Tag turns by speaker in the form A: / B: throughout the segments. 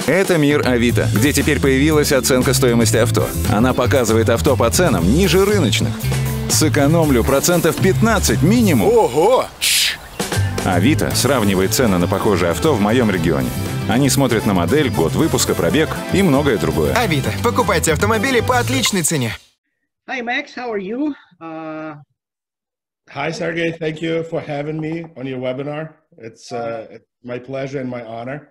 A: Это мир Авито, где теперь появилась оценка стоимости авто. Она показывает авто по ценам ниже рыночных. Сэкономлю процентов 15 минимум.
B: Ого!
A: Авито сравнивает цены на похожие авто в моем регионе. Они смотрят на модель, год выпуска, пробег и многое другое.
B: Авито. Покупайте автомобили по отличной цене.
C: Hi, Max. How are you?
D: Hi, Sergey. Thank you for having me on your webinar. It's my pleasure and my honor.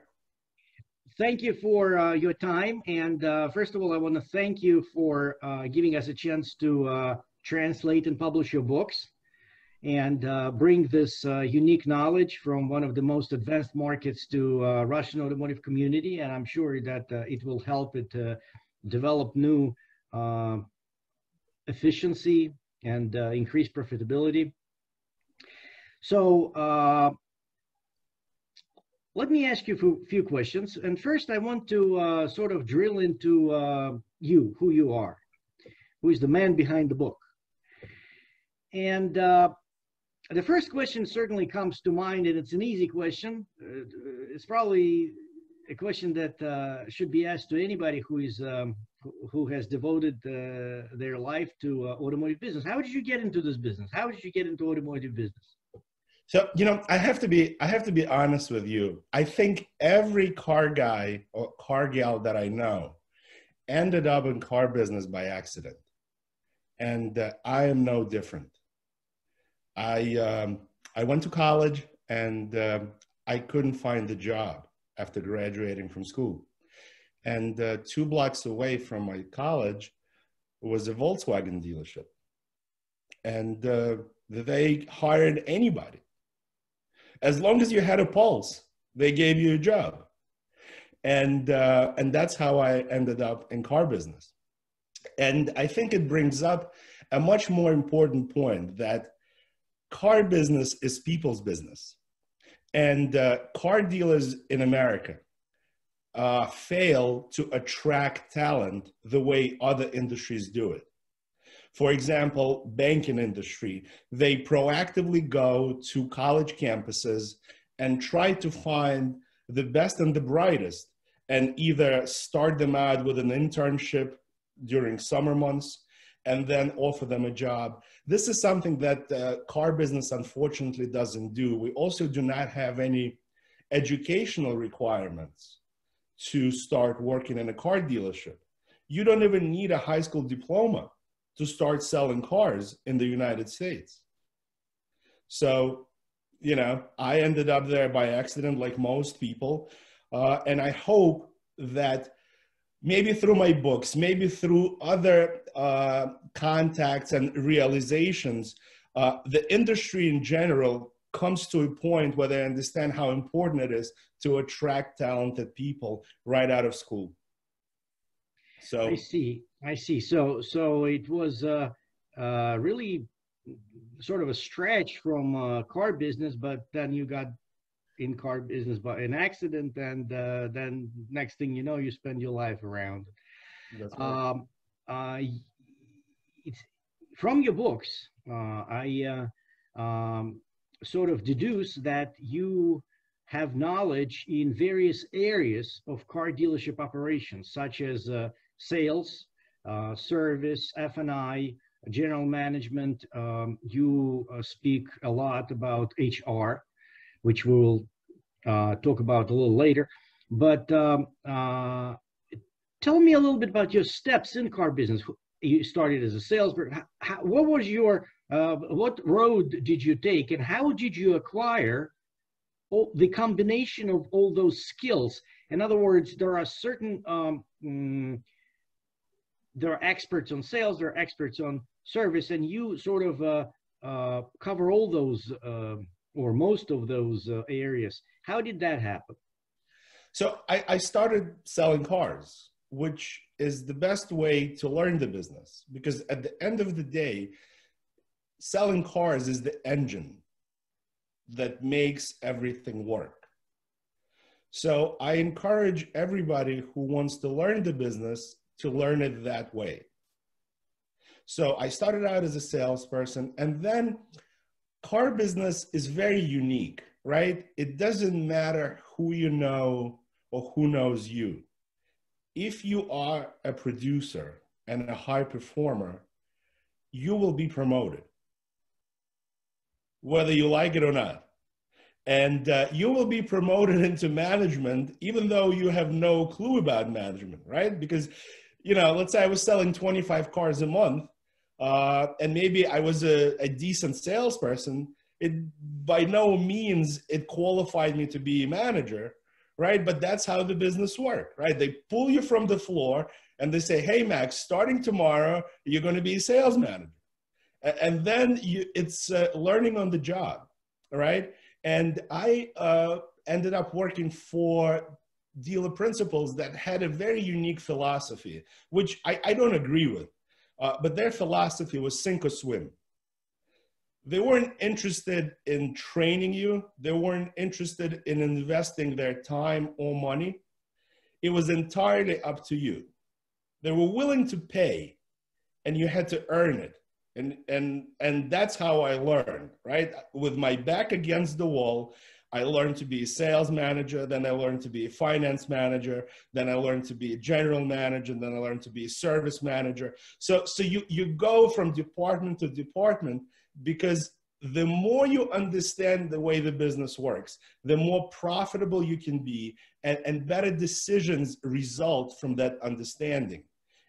C: Thank you for your time. And first of all, I want to thank you for giving us a chance to translate and publish your books and bring this unique knowledge from one of the most advanced markets to Russian automotive community. And I'm sure that it will help it develop new efficiency and increase profitability. So let me ask you a few questions. And first, I want to sort of drill into you, who you are, who is the man behind the book. And the first question certainly comes to mind, and it's an easy question. It's probably a question that should be asked to anybody who has devoted their life to automotive business. How did you get into this business? How did you get into automotive business?
D: So, you know, I have to be honest with you. I think every car guy or car gal that I know ended up in car business by accident. And I am no different. I went to college and I couldn't find a job after graduating from school. And 2 blocks away from my college was a Volkswagen dealership. And they hired anybody. As long as you had a pulse, they gave you a job. And that's how I ended up in car business. And I think it brings up a much more important point, that car business is people's business. And car dealers in America fail to attract talent the way other industries do it. For example, banking industry, they proactively go to college campuses and try to find the best and the brightest and either start them out with an internship during summer months and then offer them a job. This is something that car business unfortunately doesn't do. We also do not have any educational requirements to start working in a car dealership. You don't even need a high school diploma to start selling cars in the United States. So, you know, I ended up there by accident like most people. And I hope that maybe through my books, maybe through other contacts and realizations, the industry in general comes to a point where they understand how important it is to attract talented people right out of school. So
C: I see. So it was really sort of a stretch from car business, but then you got in car business by an accident, and then next thing you know, you spend your life around.
D: That's right.
C: It's from your books. I sort of deduce that you have knowledge in various areas of car dealership operations, such as sales, service, F&I, general management. You speak a lot about HR, which we'll talk about a little later. But tell me a little bit about your steps in car business. You started as a salesperson. What was your, what road did you take, and how did you acquire the combination of all those skills? In other words, there are certain, there are experts on sales, there are experts on service, and you sort of cover all those or most of those areas. How did that happen?
D: So I started selling cars, which is the best way to learn the business, because at the end of the day, selling cars is the engine that makes everything work. So I encourage everybody who wants to learn the business to learn it that way. So I started out as a salesperson, and then car business is very unique, right? It doesn't matter who you know or who knows you. If you are a producer and a high performer, you will be promoted, whether you like it or not. And you will be promoted into management, even though you have no clue about management, right? Because, you know, let's say I was selling 25 cars a month, and maybe I was a decent salesperson. It by no means it qualified me to be a manager, right? But that's how the business works, right? They pull you from the floor and they say, hey, Max, starting tomorrow, you're going to be a sales manager. And then it's learning on the job, all right? And I ended up working for dealer principals that had a very unique philosophy, which I don't agree with. But their philosophy was sink or swim. They weren't interested in training you. They weren't interested in investing their time or money. It was entirely up to you. They were willing to pay, and you had to earn it. And that's how I learned, right? With my back against the wall, I learned to be a sales manager, then I learned to be a finance manager, then I learned to be a general manager, and then I learned to be a service manager. So you go from department to department, because the more you understand the way the business works, the more profitable you can be, and better decisions result from that understanding.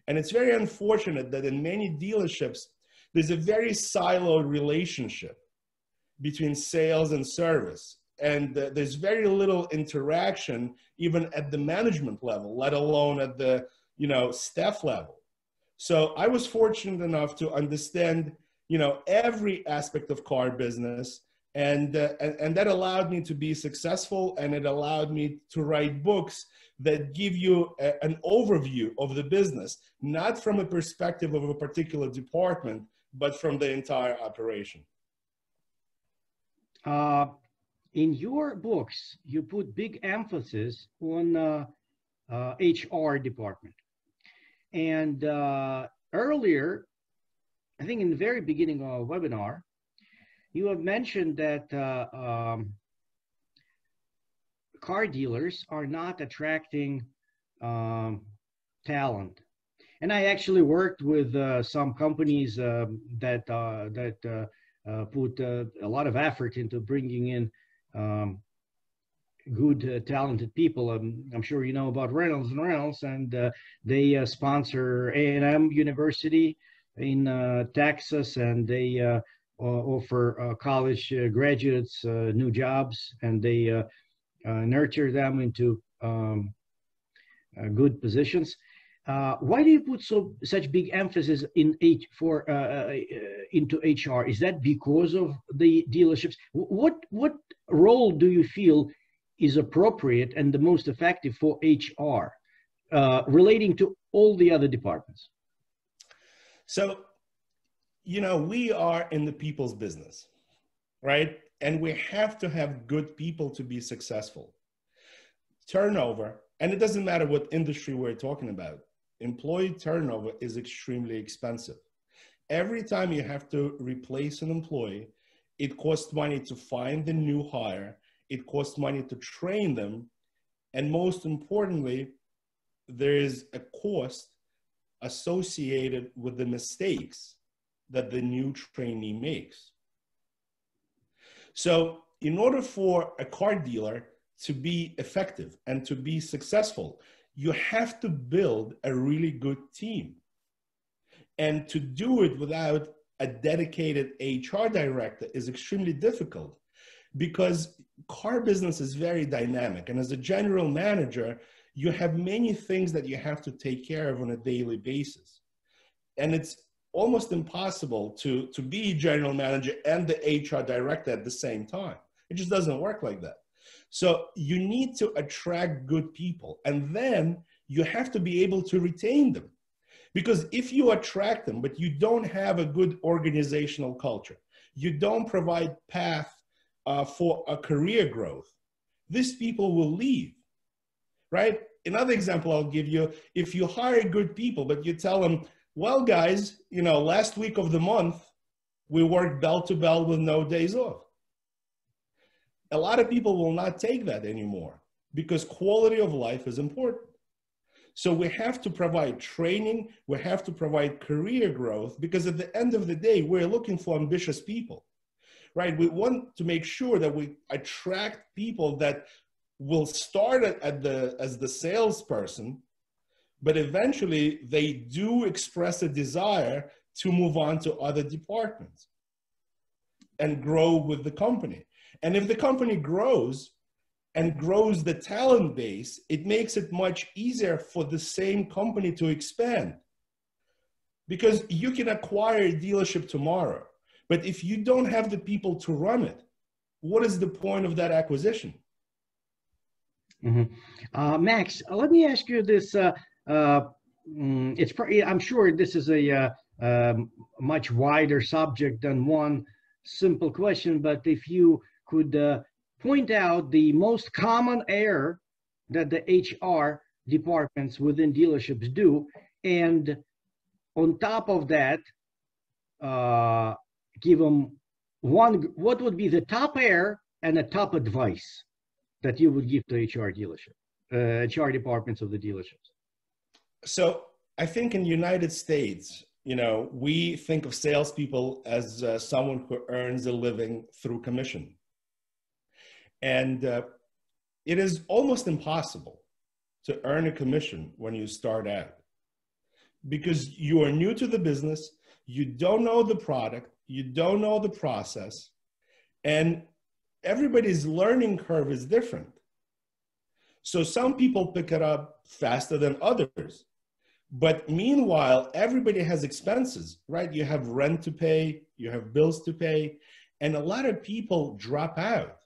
D: And it's very unfortunate that in many dealerships, there's a very siloed relationship between sales and service. And there's very little interaction even at the management level, let alone at the, you know, staff level. So I was fortunate enough to understand, you know, every aspect of car business, and that allowed me to be successful, and it allowed me to write books that give you an overview of the business, not from a perspective of a particular department, but from the entire operation.
C: In your books, you put big emphasis on HR department. And earlier, I think in the very beginning of our webinar, you have mentioned that car dealers are not attracting talent. And I actually worked with some companies that put a lot of effort into bringing in good, talented people. I'm sure you know about Reynolds and Reynolds, and they sponsor A&M University in Texas, and they offer college graduates new jobs, and they nurture them into good positions. Why do you put such big emphasis into HR? Is that because of the dealerships? What role do you feel is appropriate and the most effective for HR relating to all the other departments?
D: So, you know, we are in the people's business, right? And we have to have good people to be successful. Turnover, and it doesn't matter what industry we're talking about, employee turnover is extremely expensive. Every time you have to replace an employee, it costs money to find the new hire, it costs money to train them, and most importantly, there is a cost associated with the mistakes that the new trainee makes. So in order for a car dealer to be effective and to be successful, you have to build a really good team. And to do it without a dedicated HR director is extremely difficult, because car business is very dynamic. And as a general manager, you have many things that you have to take care of on a daily basis. And it's almost impossible to be a general manager and the HR director at the same time. It just doesn't work like that. So you need to attract good people, and then you have to be able to retain them. Because if you attract them, but you don't have a good organizational culture, you don't provide path for a career growth, these people will leave, right? Another example I'll give you, if you hire good people, but you tell them, well, guys, you know, last week of the month, we worked bell to bell with no days off. A lot of people will not take that anymore, because quality of life is important. So we have to provide training, we have to provide career growth, because at the end of the day, we're looking for ambitious people, right? We want to make sure that we attract people that will start as the salesperson, but eventually they do express a desire to move on to other departments and grow with the company. And if the company grows and grows the talent base, it makes it much easier for the same company to expand. Because you can acquire a dealership tomorrow, but if you don't have the people to run it, what is the point of that acquisition?
C: Mm-hmm. Max, let me ask you this. I'm sure this is a much wider subject than one simple question, but if you could point out the most common error that the HR departments within dealerships do, and on top of that, give them what would be the top error and the top advice that you would give to HR HR departments of the dealerships?
D: So I think in the United States, we think of salespeople as someone who earns a living through commission. And it is almost impossible to earn a commission when you start out, because you are new to the business, you don't know the product, you don't know the process, and everybody's learning curve is different. So some people pick it up faster than others. But meanwhile, everybody has expenses, right? You have rent to pay, you have bills to pay, and a lot of people drop out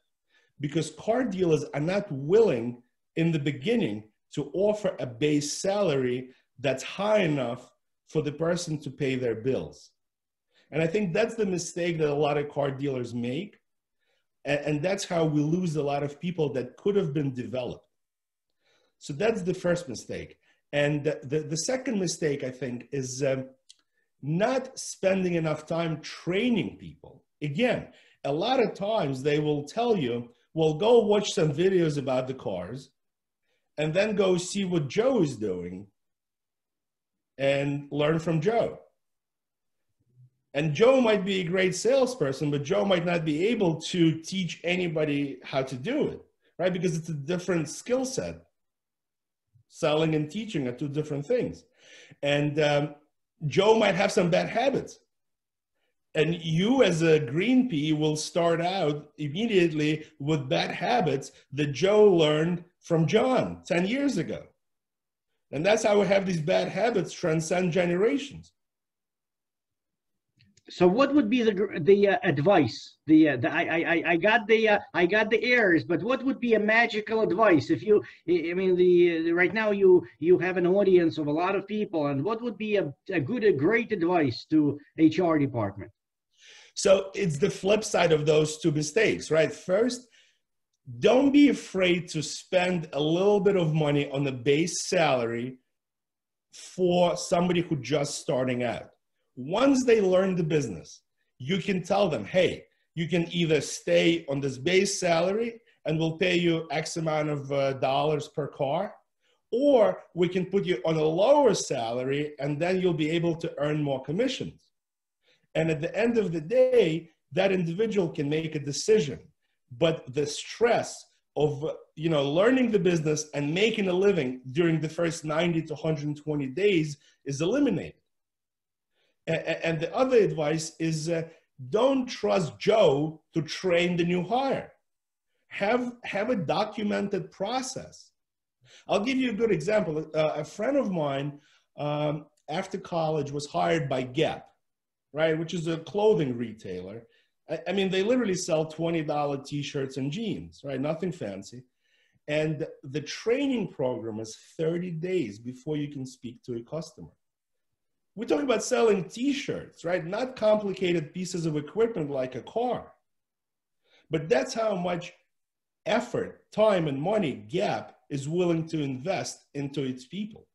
D: because car dealers are not willing in the beginning to offer a base salary that's high enough for the person to pay their bills. And I think that's the mistake that a lot of car dealers make. And that's how we lose a lot of people that could have been developed. So that's the first mistake. And the second mistake, I think, is not spending enough time training people. Again, a lot of times they will tell you, well, go watch some videos about the cars and then go see what Joe is doing and learn from Joe. And Joe might be a great salesperson, but Joe might not be able to teach anybody how to do it, right? Because it's a different skill set. Selling and teaching are two different things. And Joe might have some bad habits. And you as a green pea will start out immediately with bad habits that Joe learned from John 10 years ago. And that's how we have these bad habits transcend generations.
C: So what would be the advice? I got the errors, but what would be a magical advice if you? I mean, right now you have an audience of a lot of people, and what would be a great advice to HR department?
D: So it's the flip side of those two mistakes, right? First, don't be afraid to spend a little bit of money on the base salary for somebody who's just starting out. Once they learn the business, you can tell them, hey, you can either stay on this base salary and we'll pay you X amount of dollars per car, or we can put you on a lower salary and then you'll be able to earn more commissions. And at the end of the day, that individual can make a decision. But the stress of learning the business and making a living during the first 90 to 120 days is eliminated. And the other advice is don't trust Joe to train the new hire. Have a documented process. I'll give you a good example. A friend of mine after college was hired by Gap, right, which is a clothing retailer. I mean, they literally sell $20 t-shirts and jeans, right? Nothing fancy. And the training program is 30 days before you can speak to a customer. We're talking about selling t-shirts, right? Not complicated pieces of equipment like a car. But that's how much effort, time, and money Gap is willing to invest into its people.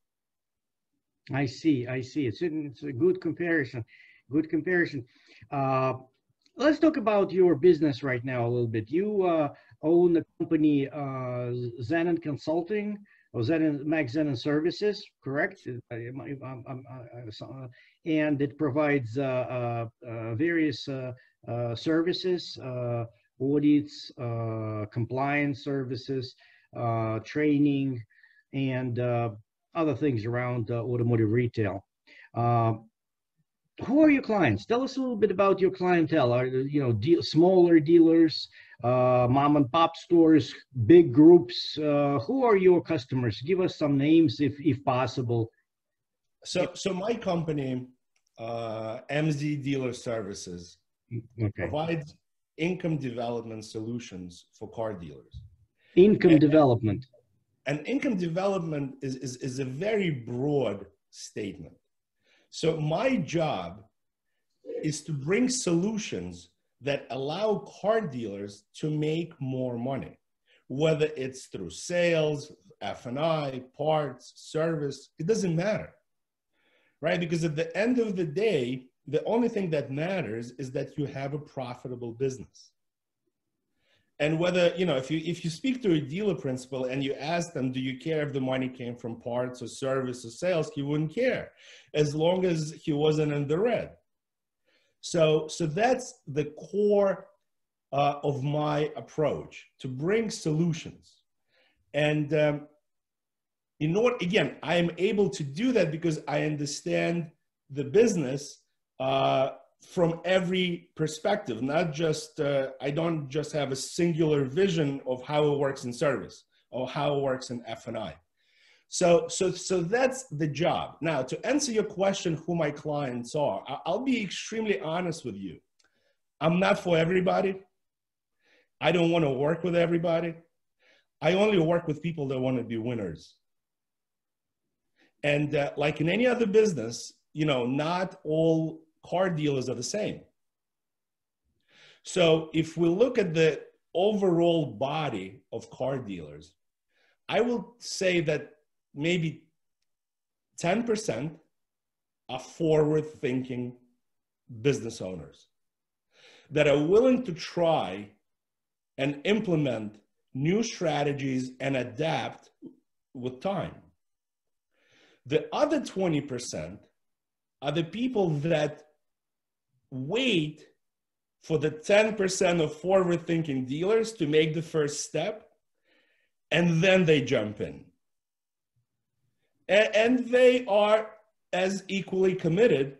C: I see. It's a good comparison. Good comparison. let's talk about your business right now a little bit. You own the company Zanan Consulting or Zanan Max Zanan Services, correct? And it provides various services, audits, compliance services, training, and other things around automotive retail. Who are your clients? Tell us a little bit about your clientele. Are smaller dealers, mom and pop stores, big groups? Who are your customers? Give us some names if possible.
D: So my company, MZ Dealer Services, provides income development solutions for car dealers.
C: Income development.
D: And income development is a very broad statement. So my job is to bring solutions that allow car dealers to make more money, whether it's through sales, F&I, parts, service, it doesn't matter, right? Because at the end of the day, the only thing that matters is that you have a profitable business. And whether, if you speak to a dealer principal and you ask them, do you care if the money came from parts or service or sales? He wouldn't care as long as he wasn't in the red. So that's the core of my approach, to bring solutions. And again, I am able to do that because I understand the business from every perspective, not just, I don't just have a singular vision of how it works in service or how it works in F&I. So that's the job. Now, to answer your question, who my clients are, I'll be extremely honest with you. I'm not for everybody. I don't want to work with everybody. I only work with people that want to be winners. And like in any other business, not all car dealers are the same. So if we look at the overall body of car dealers, I will say that maybe 10% are forward-thinking business owners that are willing to try and implement new strategies and adapt with time. The other 20% are the people that wait for the 10% of forward-thinking dealers to make the first step, and then they jump in. And they are as equally committed,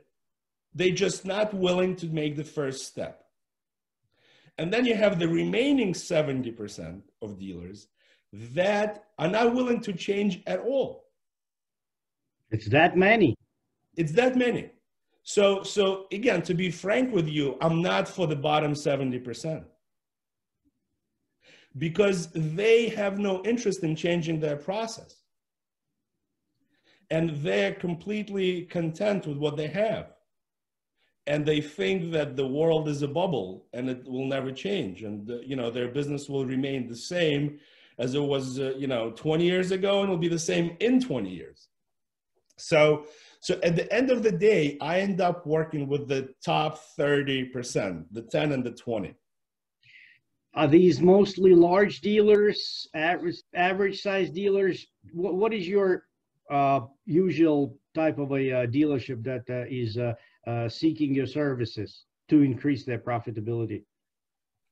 D: they're just not willing to make the first step. And then you have the remaining 70% of dealers that are not willing to change at all.
C: It's that many.
D: It's that many. So again, to be frank with you, I'm not for the bottom 70% because they have no interest in changing their process. And they're completely content with what they have. And they think that the world is a bubble and it will never change. And, their business will remain the same as it was, 20 years ago, and will be the same in 20 years. So at the end of the day, I end up working with the top 30%, the 10 and the 20.
C: Are these mostly large dealers, average size dealers? What is your usual type of a dealership that is seeking your services to increase their profitability?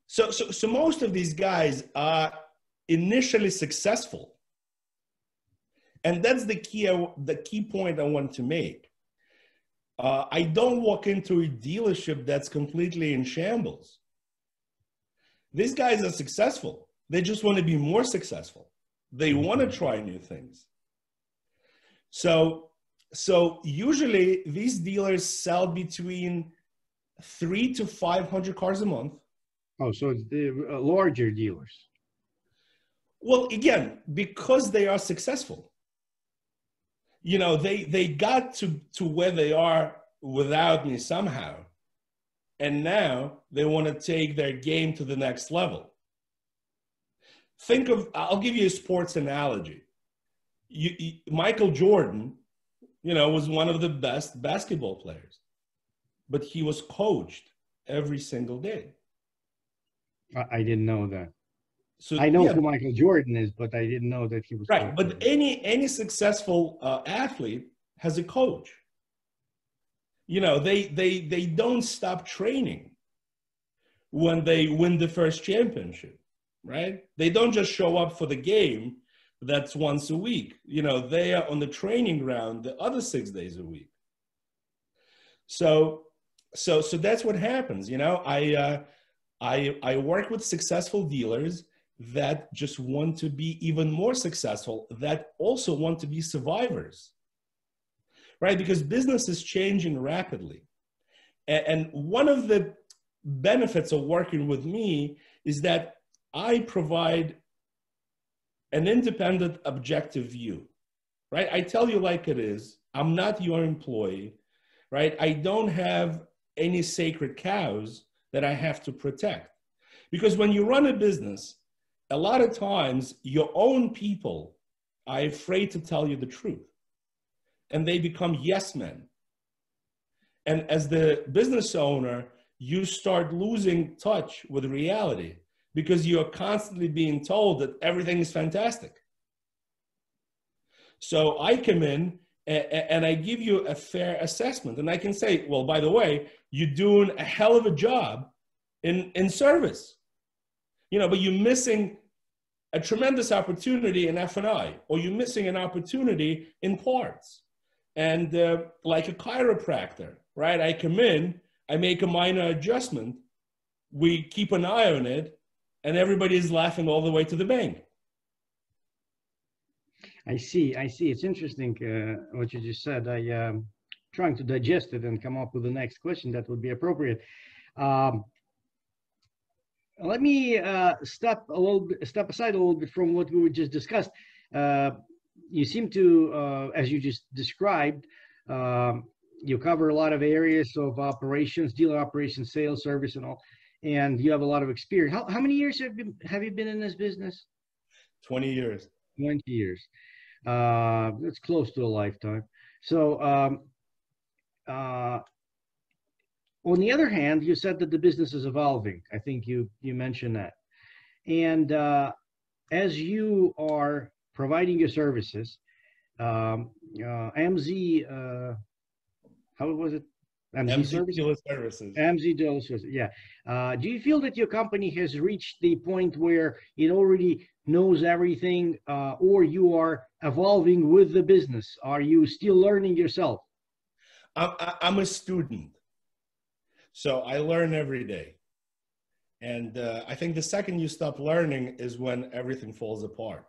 D: So most of these guys are initially successful. And that's the key point I want to make. I don't walk into a dealership that's completely in shambles. These guys are successful. They just want to be more successful. They want to try new things. So usually these dealers sell between 300 to 500 cars a month.
C: Oh, so it's the larger dealers.
D: Well, again, because they are successful. They got to where they are without me somehow. And now they want to take their game to the next level. I'll give you a sports analogy. Michael Jordan, was one of the best basketball players, but he was coached every single day.
C: I didn't know that.
D: So
C: I know
D: yeah,
C: who Michael Jordan is, but I didn't know that he was
D: right.
C: coaching.
D: But any successful athlete has a coach. You know, they don't stop training when they win the first championship, right? They don't just show up for the game that's once a week. You know, they are on the training ground the other 6 days a week. So that's what happens. You know, I work with successful dealers that just want to be even more successful, that also want to be survivors, right? Because business is changing rapidly. And one of the benefits of working with me is that I provide an independent, objective view, right? I tell you like it is. I'm not your employee, right? I don't have any sacred cows that I have to protect. Because when you run a business, a lot of times your own people are afraid to tell you the truth, and they become yes men. And as the business owner, you start losing touch with reality because you're constantly being told that everything is fantastic. So I come in and I give you a fair assessment, and I can say, well, by the way, you're doing a hell of a job in service, you know, but you're missing a tremendous opportunity in F&I, or you're missing an opportunity in parts. And like a chiropractor, right? I come in, I make a minor adjustment, we keep an eye on it, and everybody's laughing all the way to the bank.
C: I see. It's interesting what you just said. I trying to digest it and come up with the next question that would be appropriate. Let me step aside a little bit from what we just discussed. You seem to, as you just described, you cover a lot of areas of operations, dealer operations, sales, service, and all, and you have a lot of experience. How many years have you been in this business?
D: 20 years.
C: 20 years. That's close to a lifetime. So, on the other hand, you said that the business is evolving. I think you mentioned that. And as you are providing your services, MZ, how was it? MZ
D: Services.
C: MZ Dealer Services, yeah. Do you feel that your company has reached the point where it already knows everything, or you are evolving with the business? Are you still learning yourself?
D: I'm a student. So I learn every day. And I think the second you stop learning is when everything falls apart.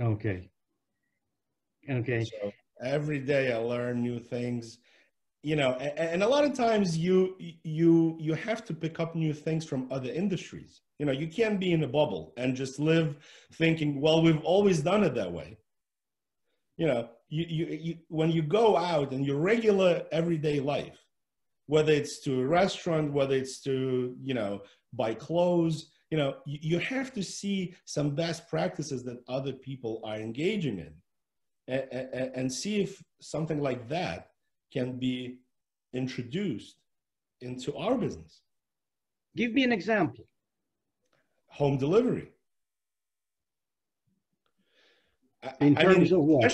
C: Okay.
D: So every day I learn new things, you know, and a lot of times you have to pick up new things from other industries. You know, you can't be in a bubble and just live thinking, well, we've always done it that way. You know, you when you go out in your regular everyday life, whether it's to a restaurant, whether it's to, you know, buy clothes, you know, you have to see some best practices that other people are engaging in, and see if something like that can be introduced into our business.
C: Give me an example.
D: Home delivery.
C: In terms of what?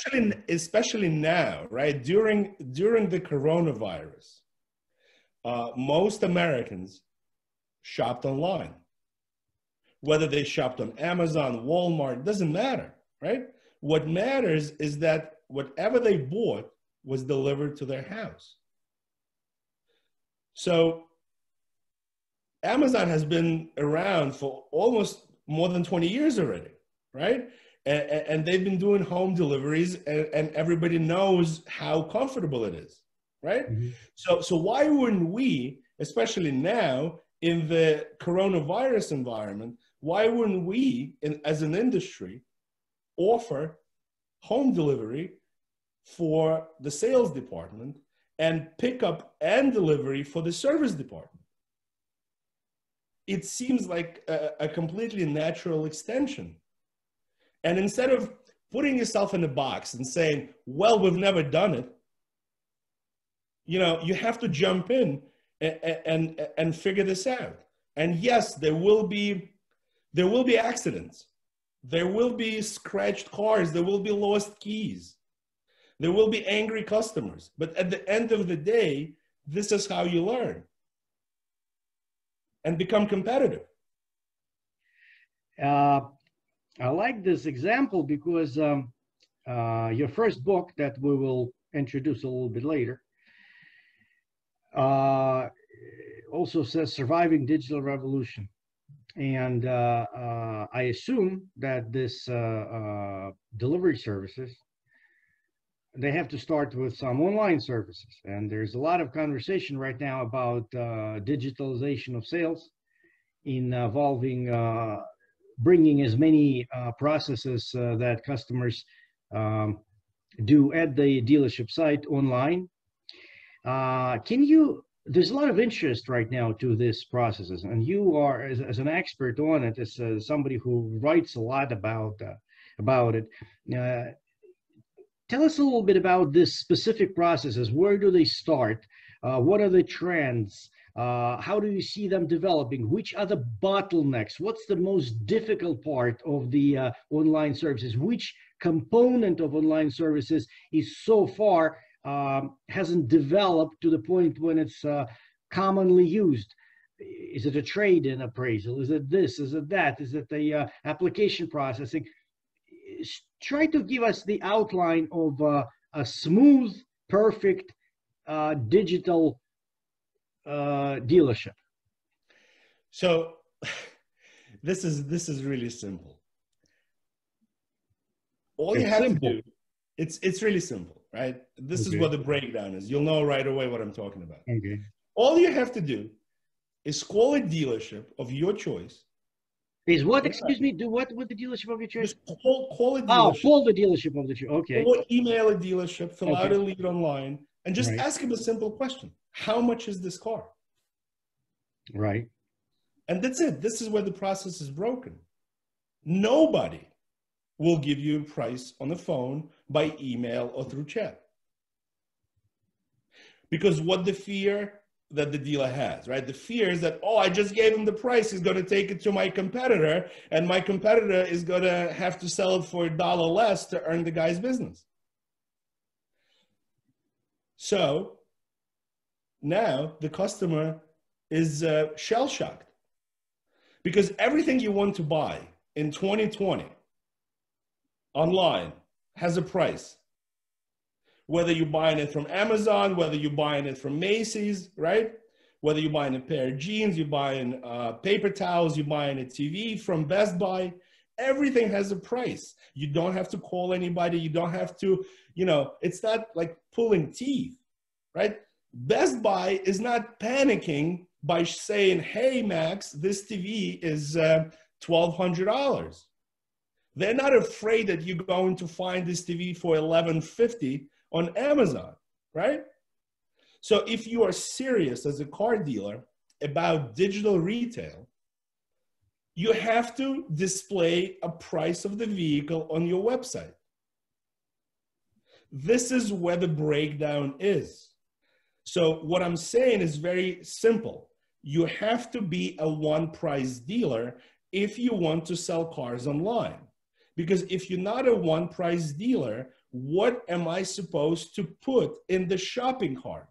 D: Especially now, right? During the coronavirus, most Americans shopped online. Whether they shopped on Amazon, Walmart, doesn't matter, right? What matters is that whatever they bought was delivered to their house. So Amazon has been around for almost more than 20 years already, right? And they've been doing home deliveries, and everybody knows how comfortable it is, right? Mm-hmm. So why wouldn't we, especially now in the coronavirus environment, why wouldn't we, as an industry, offer home delivery for the sales department and pickup and delivery for the service department? It seems like a completely natural extension. And instead of putting yourself in a box and saying, well, we've never done it, you know, you have to jump in and figure this out. And yes, there will be accidents. There will be scratched cars. There will be lost keys. There will be angry customers. But at the end of the day, this is how you learn and become competitive.
C: I like this example because your first book that we will introduce a little bit later also says Surviving Digital Revolution. And I assume that this delivery services, they have to start with some online services. And there's a lot of conversation right now about digitalization of sales involving bringing as many processes that customers do at the dealership site online. There's a lot of interest right now to these processes, and you are, as an expert on it, as somebody who writes a lot about it. Tell us a little bit about these specific processes. Where do they start? What are the trends? How do you see them developing? Which are the bottlenecks? What's the most difficult part of the online services? Which component of online services is so far hasn't developed to the point when it's commonly used? Is it a trade-in appraisal? Is it this? Is it that? Is it the application processing? Try to give us the outline of a smooth, perfect digital dealership.
D: So this is really simple. All you have to do, it's really simple, right? This is what the breakdown is. You'll know right away what I'm talking about.
C: Okay.
D: All you have to do is call a dealership of your choice.
C: Is what? Excuse me. Do what with the dealership of your choice?
D: Just call a dealership.
C: Oh, call the dealership of the choice. Okay.
D: Or email a dealership, fill out a lead online, and just ask them a simple question: how much is this car?
C: Right.
D: And that's it. This is where the process is broken. Nobody will give you a price on the phone, by email, or through chat. Because what the fear that the dealer has, right? The fear is that, oh, I just gave him the price. He's going to take it to my competitor, and my competitor is going to have to sell it for $1 less to earn the guy's business. So now the customer is shell-shocked, because everything you want to buy in 2020 online has a price. Whether you're buying it from Amazon, whether you're buying it from Macy's, right? Whether you're buying a pair of jeans, you're buying paper towels, you're buying a TV from Best Buy, everything has a price. You don't have to call anybody. You don't have to, it's not like pulling teeth, right? Best Buy is not panicking by saying, hey, Max, this TV is $1,200. They're not afraid that you're going to find this TV for $1,150 on Amazon, right? So if you are serious as a car dealer about digital retail, you have to display a price of the vehicle on your website. This is where the breakdown is. So what I'm saying is very simple. You have to be a one-price dealer if you want to sell cars online. Because if you're not a one-price dealer, what am I supposed to put in the shopping cart?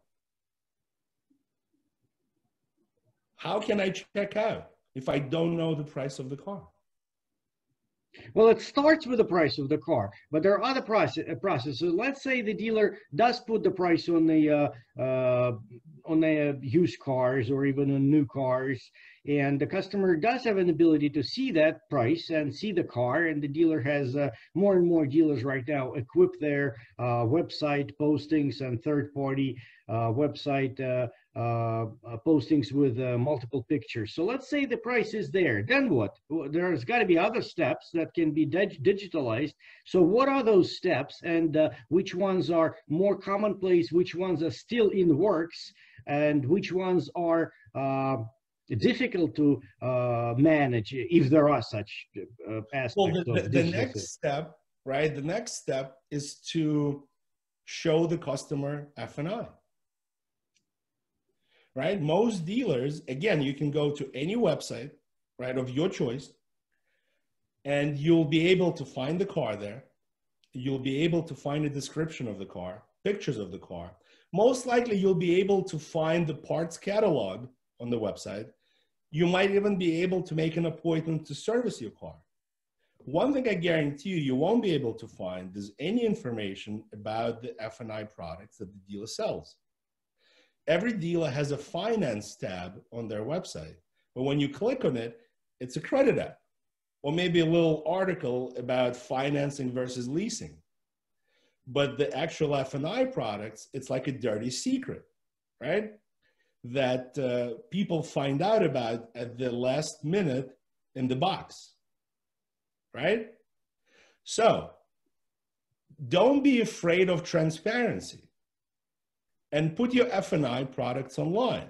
D: How can I check out if I don't know the price of the car?
C: Well, it starts with the price of the car, but there are other processes. So let's say the dealer does put the price on the used cars or even on new cars, and the customer does have an ability to see that price and see the car, and the dealer has more and more dealers right now equip their website postings and third-party website postings with multiple pictures. So let's say the price is there. Then what? There's got to be other steps that can be digitalized. So what are those steps, and which ones are more commonplace, which ones are still in the works, and which ones are difficult to manage, if there are such aspects?
D: Well, the next step, right? The next step is to show the customer F&I. right? Most dealers, again, you can go to any website, right, of your choice, and you'll be able to find the car there. You'll be able to find a description of the car, pictures of the car. Most likely, you'll be able to find the parts catalog on the website. You might even be able to make an appointment to service your car. One thing I guarantee you, you won't be able to find is any information about the F&I products that the dealer sells. Every dealer has a finance tab on their website, but when you click on it, it's a credit app, or maybe a little article about financing versus leasing. But the actual F&I products, it's like a dirty secret, right? That people find out about at the last minute in the box, right? So don't be afraid of transparency and put your F&I products online.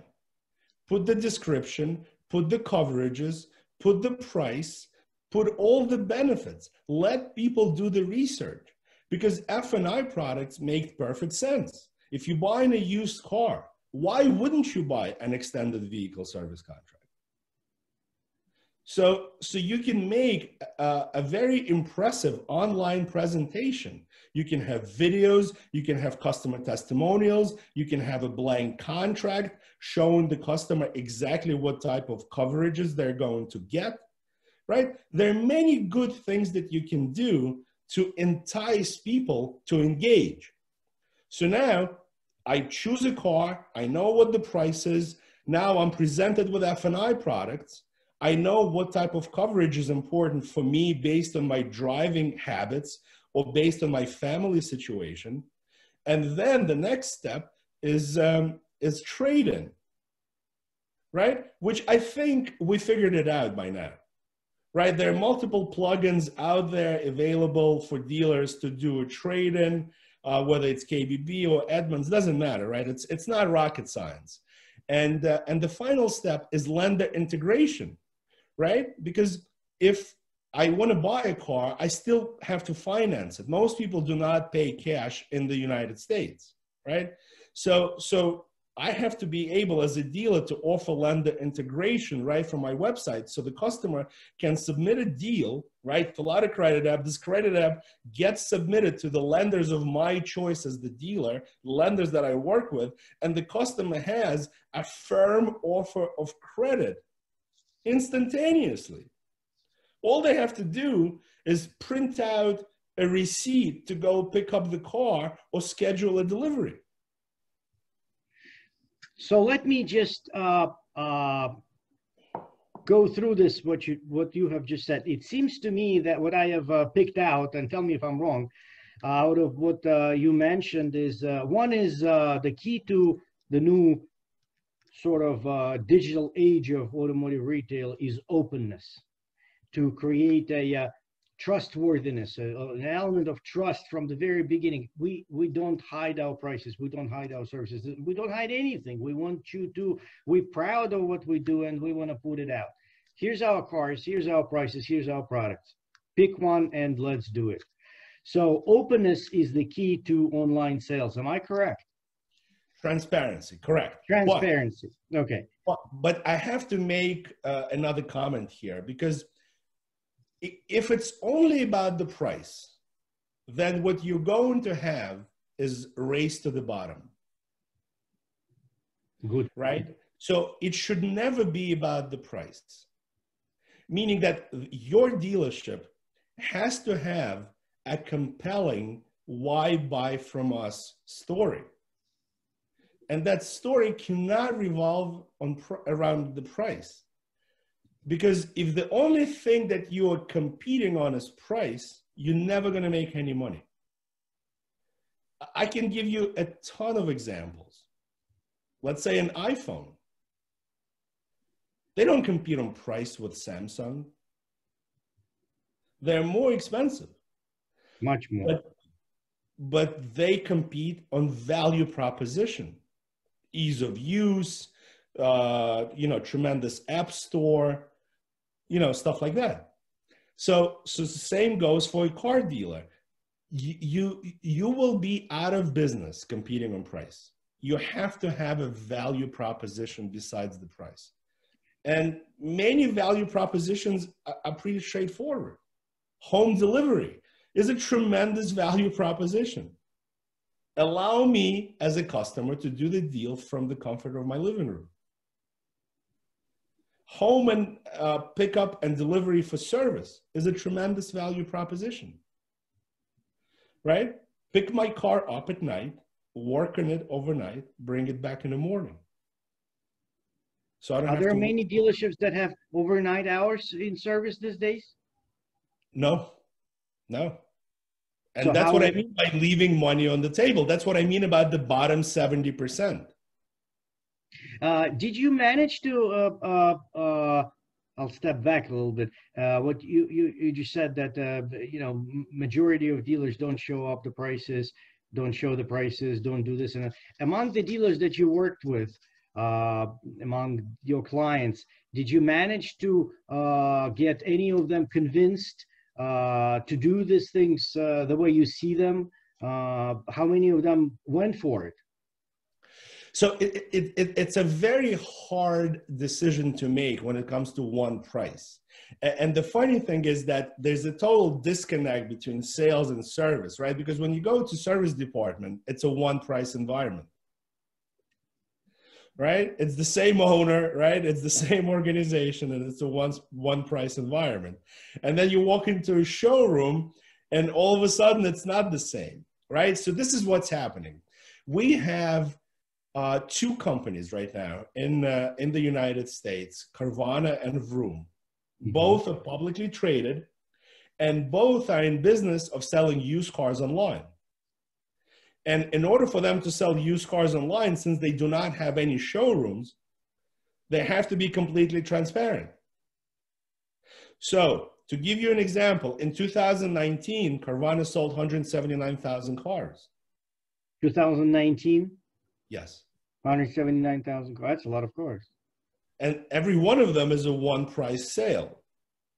D: Put the description, put the coverages, put the price, put all the benefits. Let people do the research, because F&I products make perfect sense. If you buy a used car, why wouldn't you buy an extended vehicle service contract? So you can make a very impressive online presentation. You can have videos, you can have customer testimonials, you can have a blank contract showing the customer exactly what type of coverages they're going to get, right? There are many good things that you can do to entice people to engage. So now I choose a car, I know what the price is, now I'm presented with F&I products, I know what type of coverage is important for me based on my driving habits or based on my family situation. And then the next step is trade-in, right? Which I think we figured it out by now, right? There are multiple plugins out there available for dealers to do a trade-in, whether it's KBB or Edmunds, doesn't matter, right? It's not rocket science. And the final step is lender integration, right? Because if I want to buy a car, I still have to finance it. Most people do not pay cash in the United States, right? So I have to be able as a dealer to offer lender integration right from my website, so the customer can submit a deal, right? Fill out a credit app. This credit app gets submitted to the lenders of my choice as the dealer, lenders that I work with, and the customer has a firm offer of credit instantaneously. All they have to do is print out a receipt to go pick up the car or schedule a delivery.
C: So let me just go through this, what you have just said. It seems to me that what I have picked out, and tell me if I'm wrong, out of what you mentioned is, one is the key to the new sort of digital age of automotive retail is openness, to create a trustworthiness, an element of trust from the very beginning. We don't hide our prices, we don't hide our services, we don't hide anything. We want you to, we're proud of what we do and we want to put it out. Here's our cars, here's our prices, here's our products. Pick one and let's do it. So openness is the key to online sales. Am I correct?
D: Transparency, correct.
C: Transparency, okay.
D: But I have to make another comment here, because if it's only about the price, then what you're going to have is a race to the bottom.
C: Good.
D: Right? So it should never be about the price, meaning that your dealership has to have a compelling why buy from us story. And that story cannot revolve around the price. Because if the only thing that you are competing on is price, you're never going to make any money. I can give you a ton of examples. Let's say an iPhone. They don't compete on price with Samsung. They're more expensive.
C: Much more.
D: But they compete on value proposition, ease of use, tremendous app store, stuff like that. So the same goes for a car dealer. You will be out of business competing on price. you have to have a value proposition besides the price. And many value propositions are pretty straightforward. Home delivery is a tremendous value proposition. Allow me as a customer to do the deal from the comfort of my living room. Home and pickup and delivery for service is a tremendous value proposition, right? Pick my car up at night, work on it overnight, bring it back in the morning. So I don't
C: Are
D: have
C: there
D: to...
C: many dealerships that have overnight hours in service these days?
D: No, no. And
C: So
D: that's what I mean by leaving money on the table. That's what I mean about the bottom 70%.
C: Did you manage to, I'll step back a little bit. What you just said that, majority of dealers don't show up the prices, don't show the prices, don't do this. And among the dealers that you worked with, among your clients, did you manage to get any of them convinced to do these things the way you see them? How many of them went for it?
D: So it's a very hard decision to make when it comes to one price. And the funny thing is that there's a total disconnect between sales and service, right? Because when you go to service department, it's a one price environment, right? It's the same owner, right? It's the same organization, and it's a one price environment. And then you walk into a showroom and all of a sudden it's not the same, right? So this is what's happening. We have two companies right now in the United States, Carvana and Vroom. Both are publicly traded, and both are in business of selling used cars online. And in order for them to sell used cars online, since they do not have any showrooms, they have to be completely transparent. So to give you an example, in 2019, Carvana sold 179,000 cars.
C: 2019?
D: Yes.
C: 179,000 cars. That's a lot of cars.
D: And every one of them is a one price sale.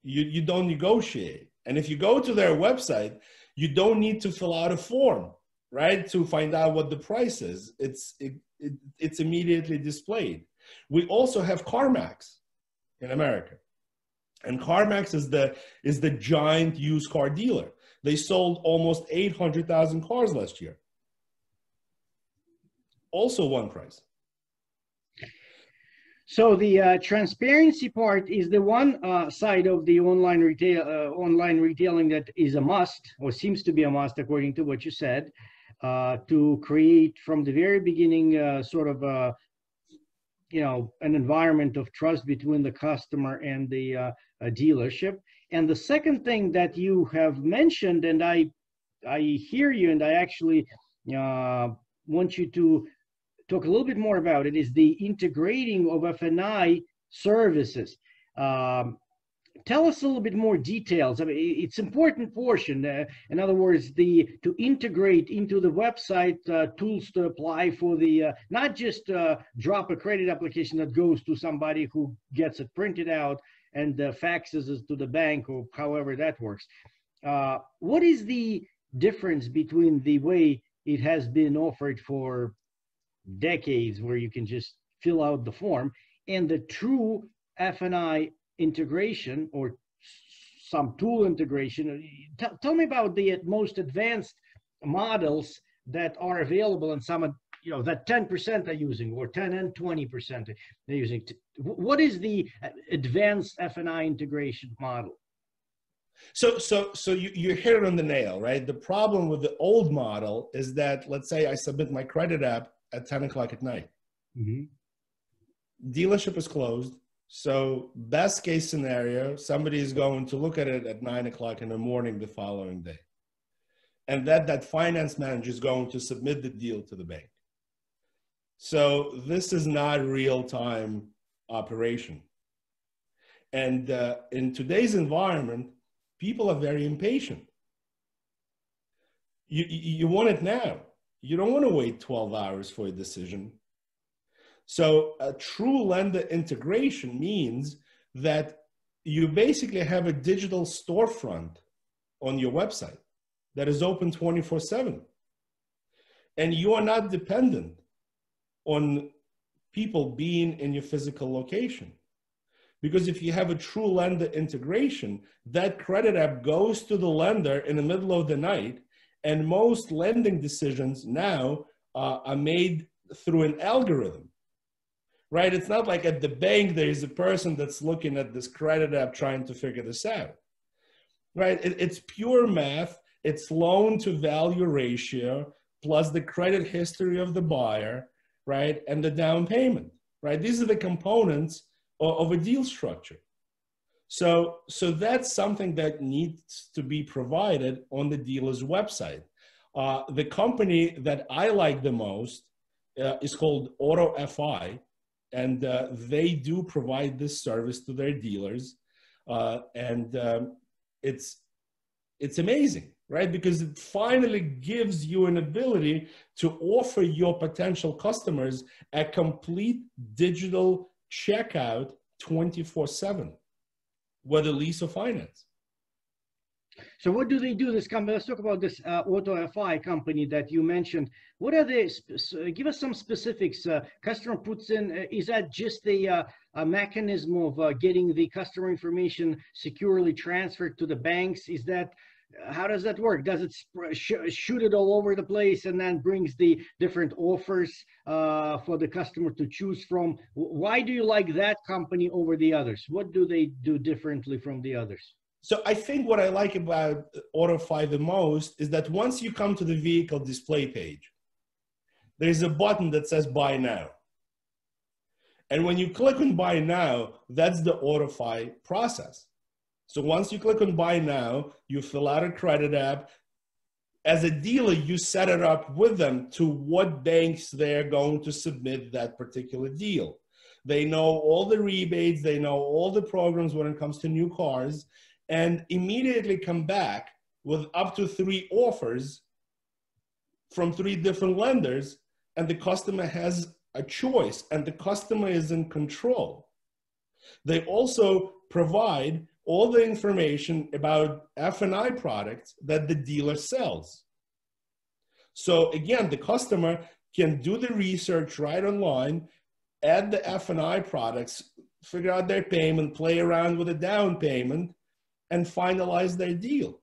D: You don't negotiate. And if you go to their website, you don't need to fill out a form, right? To find out what the price is. It's immediately displayed. We also have CarMax in America. And CarMax is the giant used car dealer. They sold almost 800,000 cars last year. Also one price.
C: So the transparency part is the one side of the online retailing that is a must, or seems to be a must, according to what you said, to create from the very beginning sort of an environment of trust between the customer and the dealership. And the second thing that you have mentioned, and I hear you, and I actually want you to talk a little bit more about it, is the integrating of F&I services. Tell us a little bit more details. I mean, it's an important portion. In other words, to integrate into the website tools to apply for the, not just drop a credit application that goes to somebody who gets it printed out and faxes it to the bank, or however that works. What is the difference between the way it has been offered for decades, where you can just fill out the form, and the true F&I integration or some tool integration? Tell me about the most advanced models that are available, and some, that 10% are using, or 10 and 20% they're using. What is the advanced F&I integration model?
D: So you hit it on the nail, right? The problem with the old model is that, let's say I submit my credit app at 10 o'clock at night. Mm-hmm. Dealership is closed. So best case scenario, somebody is going to look at it at 9 o'clock in the morning the following day. And that finance manager is going to submit the deal to the bank. So this is not real-time operation. And in today's environment, people are very impatient. You want it now. You don't want to wait 12 hours for a decision. So a true lender integration means that you basically have a digital storefront on your website that is open 24/7. And you are not dependent on people being in your physical location. Because if you have a true lender integration, that credit app goes to the lender in the middle of the night, and most lending decisions now are made through an algorithm, right? It's not like at the bank, there's a person that's looking at this credit app trying to figure this out, right? It's pure math. It's loan to value ratio plus the credit history of the buyer, right? And the down payment, right? These are the components of a deal structure. So that's something that needs to be provided on the dealer's website. The company that I like the most is called AutoFi, and they do provide this service to their dealers. It's amazing, right? Because it finally gives you an ability to offer your potential customers a complete digital checkout 24/7, whether lease or finance.
C: So what do they do, this company? Let's talk about this AutoFi company that you mentioned. What are they? Give us some specifics. Customer puts in, is that just a mechanism of getting the customer information securely transferred to the banks? Is that, how does that work? Does it shoot it all over the place and then brings the different offers for the customer to choose from? Why do you like that company over the others? What do they do differently from the others?
D: So I think what I like about AutoFi the most is that once you come to the vehicle display page, there's a button that says buy now. And when you click on buy now, that's the AutoFi process. So once you click on buy now, you fill out a credit app. As a dealer, you set it up with them to what banks they're going to submit that particular deal. They know all the rebates, they know all the programs when it comes to new cars, and immediately come back with up to 3 offers from 3 different lenders, and the customer has a choice, and the customer is in control. They also provide all the information about F&I products that the dealer sells. So again, the customer can do the research right online, add the F&I products, figure out their payment, play around with a down payment, and finalize their deal.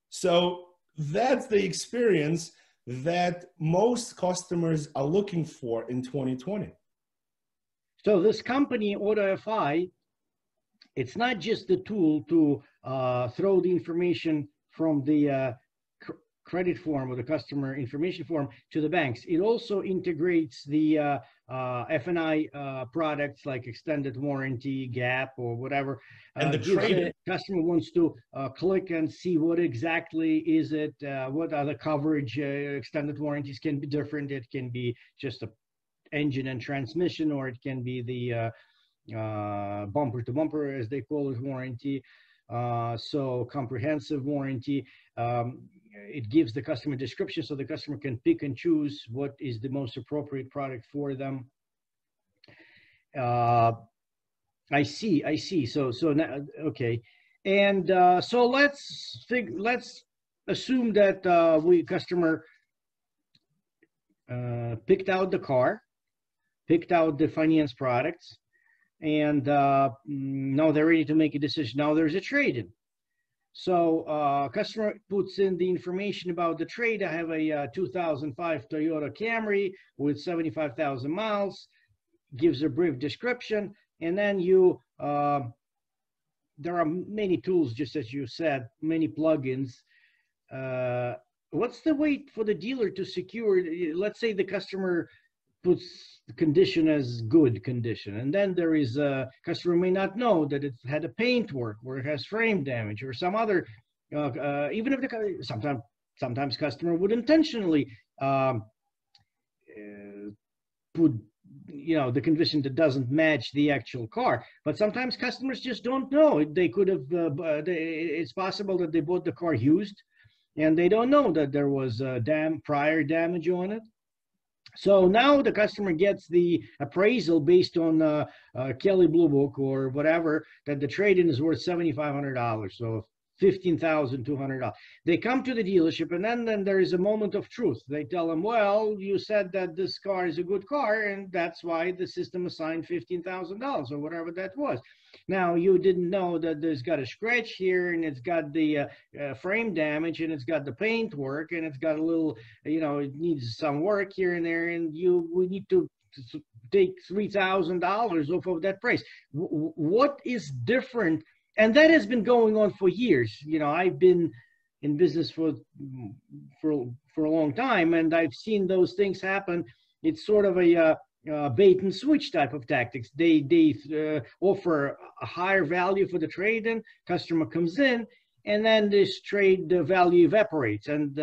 D: So that's the experience that most customers are looking for in 2020.
C: So this company, AutoFi, it's not just the tool to throw the information from the credit form or the customer information form to the banks. It also integrates the F&I products like extended warranty, gap, or whatever.
D: And the trade.
C: Customer wants to click and see what exactly is it, what are the coverage. Extended warranties can be different. It can be just a engine and transmission, or it can be the bumper to bumper, as they call it, warranty. So comprehensive warranty. It gives the customer description so the customer can pick and choose what is the most appropriate product for them. I see. So now, okay. And so let's assume that customer picked out the car, picked out the finance products, and now they're ready to make a decision. Now there's a trade-in. So customer puts in the information about the trade. I have a 2005 Toyota Camry with 75,000 miles, gives a brief description, and then there are many tools, just as you said, many plugins. What's the way for the dealer to secure? Let's say the customer puts the condition as good condition, and then there is a customer may not know that it had a paint work or it has frame damage or some other, even if sometimes customer would intentionally put the condition that doesn't match the actual car, but sometimes customers just don't know. They could have it's possible that they bought the car used and they don't know that there was prior damage on it. So now the customer gets the appraisal based on Kelley Blue Book or whatever, that the trade-in is worth $7,500. So $15,200. They come to the dealership, and then there is a moment of truth. They tell them, well, you said that this car is a good car, and that's why the system assigned $15,000 or whatever that was. Now, you didn't know that there's got a scratch here, and it's got the frame damage, and it's got the paint work, and it's got a little, it needs some work here and there, and we need to take $3,000 off of that price. What is different? And that has been going on for years. I've been in business for a long time, and I've seen those things happen. It's sort of a bait and switch type of tactics. They offer a higher value for the trade-in. Customer comes in, and then this trade value evaporates. And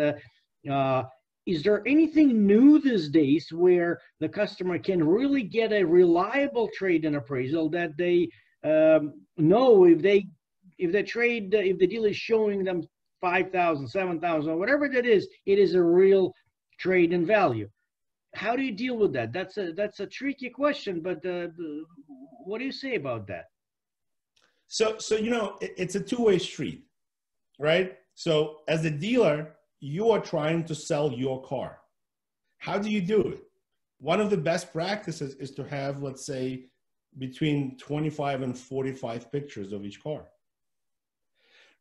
C: is there anything new these days where the customer can really get a reliable trade-in appraisal that they know if the dealer is showing them 5,000, 7,000, or whatever that is, it is a real trade-in value? How do you deal with that? That's a tricky question, but what do you say about that?
D: So it's a two-way street, right? So as a dealer, you are trying to sell your car. How do you do it? One of the best practices is to have, let's say, between 25 and 45 pictures of each car,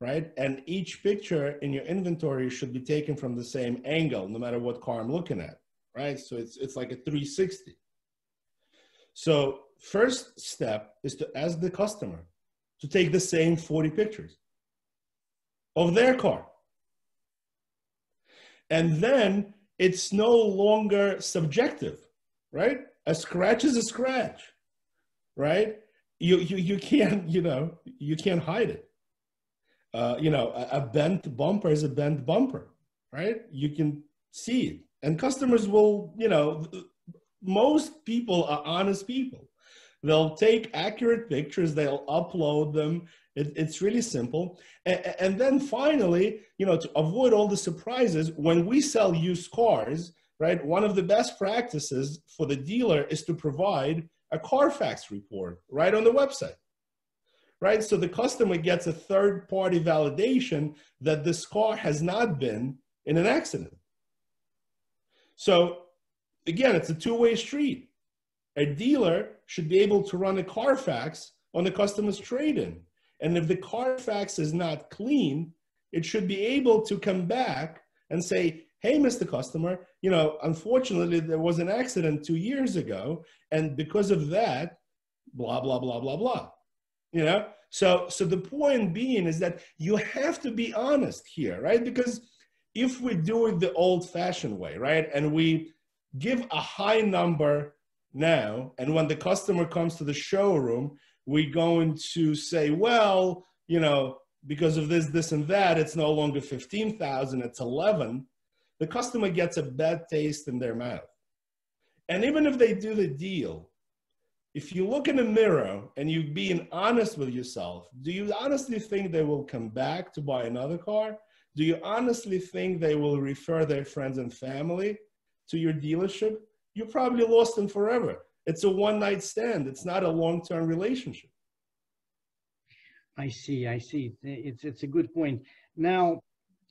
D: right? And each picture in your inventory should be taken from the same angle, no matter what car I'm looking at, right? So it's like a 360. So first step is to ask the customer to take the same 40 pictures of their car. And then it's no longer subjective, right? A scratch is a scratch, right? You can't, you can't hide it. A bent bumper is a bent bumper, right? You can see it. And customers will, most people are honest people. They'll take accurate pictures, they'll upload them. It's really simple. And then finally, to avoid all the surprises, when we sell used cars, right, one of the best practices for the dealer is to provide a Carfax report right on the website, right? So the customer gets a third-party validation that this car has not been in an accident. So again, it's a two-way street. A dealer should be able to run a Carfax on the customer's trade-in. And if the Carfax is not clean, it should be able to come back and say, hey, Mr. Customer, unfortunately, there was an accident 2 years ago, and because of that, blah, blah, blah, blah, blah. So the point being is that you have to be honest here, right? Because if we do it the old-fashioned way, right, and we give a high number now, and when the customer comes to the showroom, we're going to say, well, because of this and that, it's no longer 15,000, it's 11. The customer gets a bad taste in their mouth. And even if they do the deal, if you look in the mirror and you're being honest with yourself, do you honestly think they will come back to buy another car? Do you honestly think they will refer their friends and family to your dealership? You probably lost them forever. It's a one-night stand. It's not a long-term relationship.
C: I see. It's a good point. Now,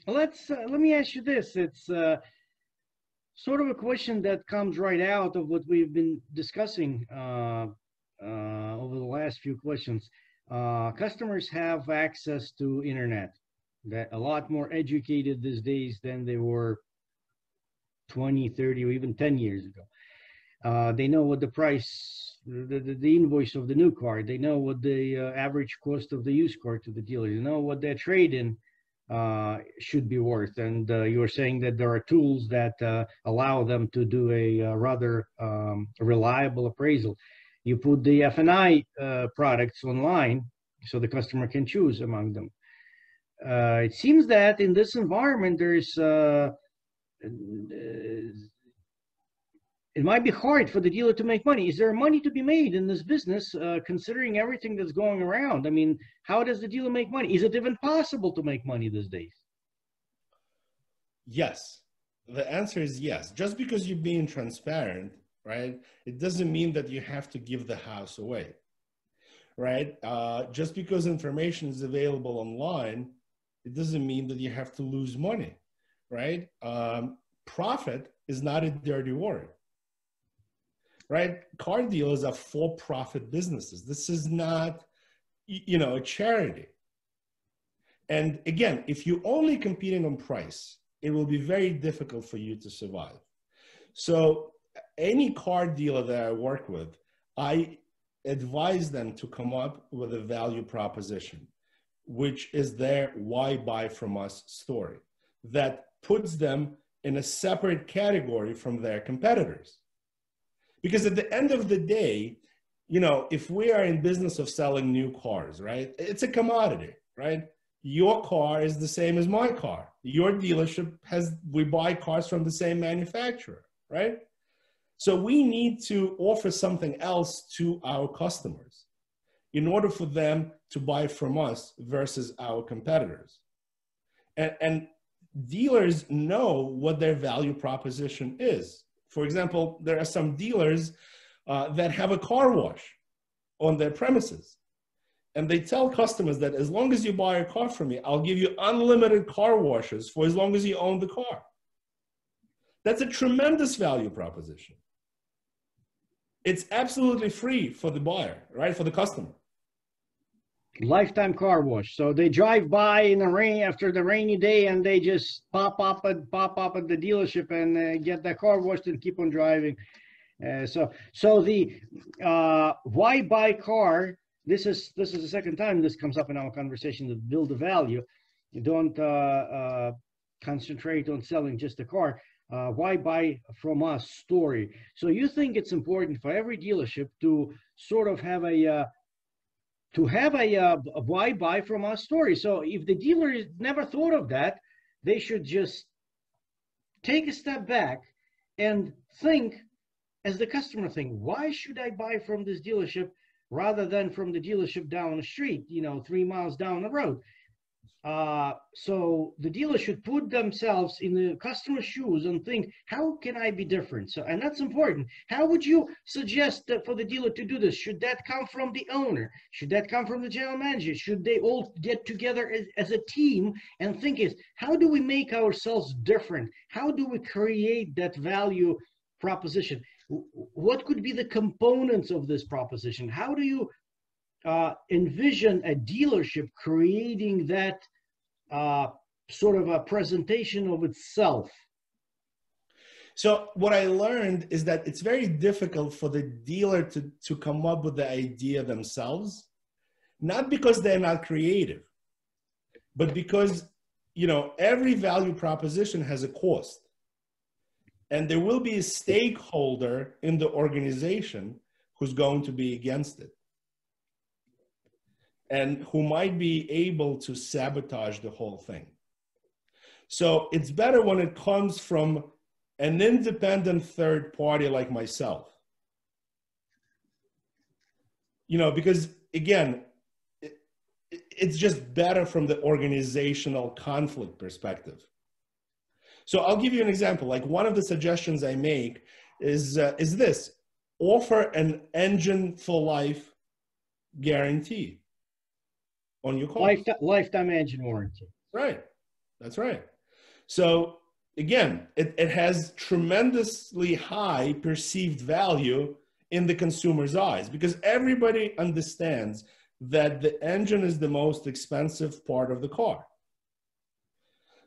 C: let me ask you this. It's sort of a question that comes right out of what we've been discussing over the last few questions. Customers have access to internet. That a lot more educated these days than they were 20, 30, or even 10 years ago. They know what the price, the invoice of the new car. They know what the average cost of the used car to the dealer. They know what their trade-in should be worth. And you were saying that there are tools that allow them to do a rather reliable appraisal. You put the F&I products online so the customer can choose among them. It seems that in this environment, there's it might be hard for the dealer to make money. Is there money to be made in this business, considering everything that's going around? I mean, how does the dealer make money? Is it even possible to make money these days?
D: Yes. The answer is yes. Just because you're being transparent, right, it doesn't mean that you have to give the house away, right? Just because information is available online It doesn't mean that you have to lose money, right? Profit is not a dirty word, right? Car dealers are for-profit businesses. This is not, you know, a charity. And again, if you're only competing on price, it will be very difficult for you to survive. So any car dealer that I work with, I advise them to come up with a value proposition, which is their why buy from us story that puts them in a separate category from their competitors. Because at the end of the day, you know, if we are in business of selling new cars, right, it's a commodity, right? Your car is the same as my car. Your dealership we buy cars from the same manufacturer, right? So we need to offer something else to our customers in order for them to buy from us versus our competitors. And dealers know what their value proposition is. For example, there are some dealers that have a car wash on their premises. And they tell customers that as long as you buy a car from me, I'll give you unlimited car washes for as long as you own the car. That's a tremendous value proposition. It's absolutely free for the buyer, right? For the customer.
C: Lifetime car wash. So they drive by in the rain after the rainy day, and they just pop up at the dealership and get their car washed and keep on driving. So the why buy car? This is the second time this comes up in our conversation. To build the value, you don't concentrate on selling just a car. Why buy from us story? So you think it's important for every dealership to sort of have a why buy from us story. So if the dealer never thought of that, they should just take a step back and think as the customer think, why should I buy from this dealership rather than from the dealership down the street, 3 miles down the road? So the dealer should put themselves in the customer's shoes and think, how can I be different? So, and that's important. How would you suggest that for the dealer to do this? Should that come from the owner? Should that come from the general manager? Should they all get together as a team and think how do we make ourselves different? How do we create that value proposition? What could be the components of this proposition? How do you envision a dealership creating that sort of a presentation of itself?
D: So what I learned is that it's very difficult for the dealer to come up with the idea themselves, not because they're not creative, but because, every value proposition has a cost. And there will be a stakeholder in the organization who's going to be against it, and who might be able to sabotage the whole thing. So it's better when it comes from an independent third party like myself. Because again, it's just better from the organizational conflict perspective. So I'll give you an example. Like one of the suggestions I make is this: offer an engine for life guarantee on your car.
C: Lifetime engine warranty.
D: Right. That's right. So again, it has tremendously high perceived value in the consumer's eyes, because everybody understands that the engine is the most expensive part of the car.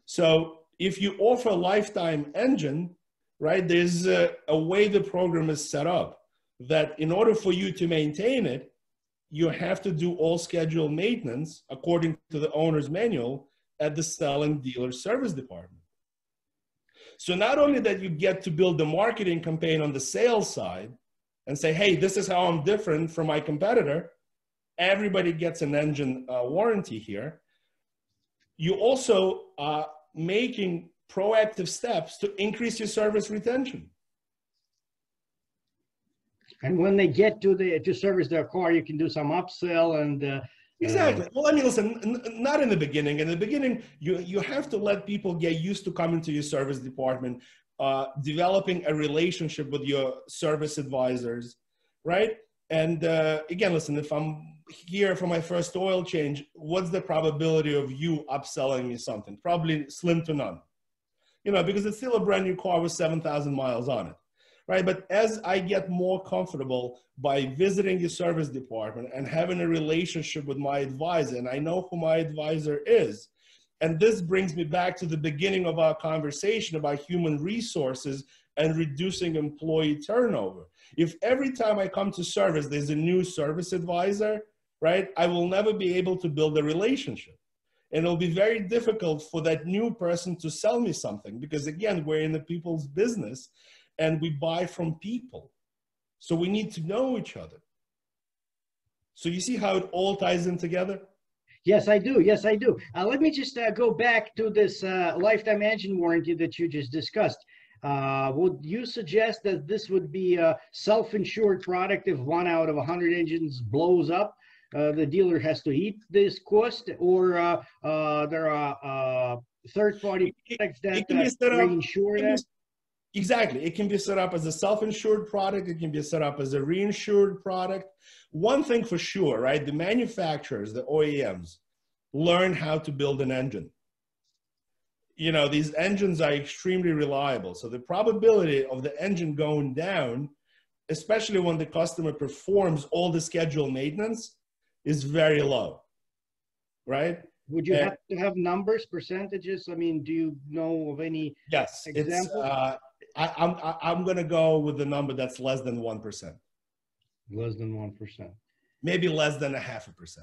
D: So if you offer a lifetime engine, right, there's a way the program is set up that in order for you to maintain it, you have to do all scheduled maintenance according to the owner's manual at the selling dealer service department. So not only that you get to build the marketing campaign on the sales side and say, hey, this is how I'm different from my competitor. Everybody gets an engine warranty here. You also are making proactive steps to increase your service retention.
C: And when they get to service their car, you can do some upsell and
D: exactly. Well, I mean, listen, not in the beginning. In the beginning, you have to let people get used to coming to your service department, developing a relationship with your service advisors, right? And again, listen, if I'm here for my first oil change, what's the probability of you upselling me something? Probably slim to none, you know, because it's still a brand new car with 7,000 miles on it, right? But as I get more comfortable by visiting the service department and having a relationship with my advisor, and I know who my advisor is, and this brings me back to the beginning of our conversation about human resources and reducing employee turnover. If every time I come to service, there's a new service advisor, right, I will never be able to build a relationship. And it'll be very difficult for that new person to sell me something because, again, we're in the people's business and we buy from people. So we need to know each other. So you see how it all ties in together?
C: Yes, I do. Yes, I do. Let me just go back to this lifetime engine warranty that you just discussed. Would you suggest that this would be a self-insured product if 1 out of 100 engines blows up? The dealer has to eat this cost, or there are third-party products that reinsure that?
D: Exactly. It can be set up as a self-insured product. It can be set up as a reinsured product. One thing for sure, right? The manufacturers, the OEMs, learn how to build an engine. You know, these engines are extremely reliable. So the probability of the engine going down, especially when the customer performs all the scheduled maintenance, is very low, right?
C: Would you have to have numbers, percentages? I mean, do you know of any example?
D: I'm going to go with the number that's less than 1%.
C: Less than 1%.
D: Maybe less than 0.5%.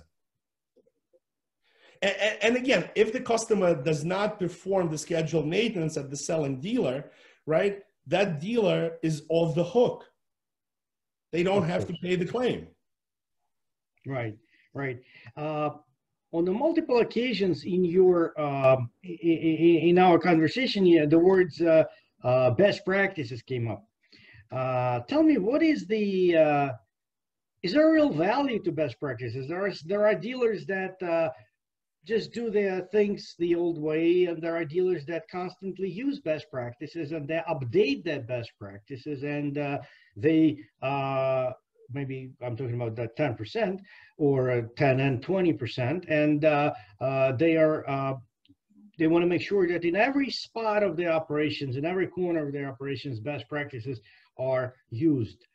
D: And again, if the customer does not perform the scheduled maintenance at the selling dealer, right, that dealer is off the hook. They don't have to pay the claim.
C: Right, right. On the multiple occasions in your in our conversation here, the words best practices came up. Tell me, what is the is there a real value to best practices? There are dealers that just do their things the old way, and there are dealers that constantly use best practices and they update their best practices, and they maybe I'm talking about that 10% or 10 and 20%, and they want to make sure that in every spot of the operations, in every corner of their operations, best practices are used.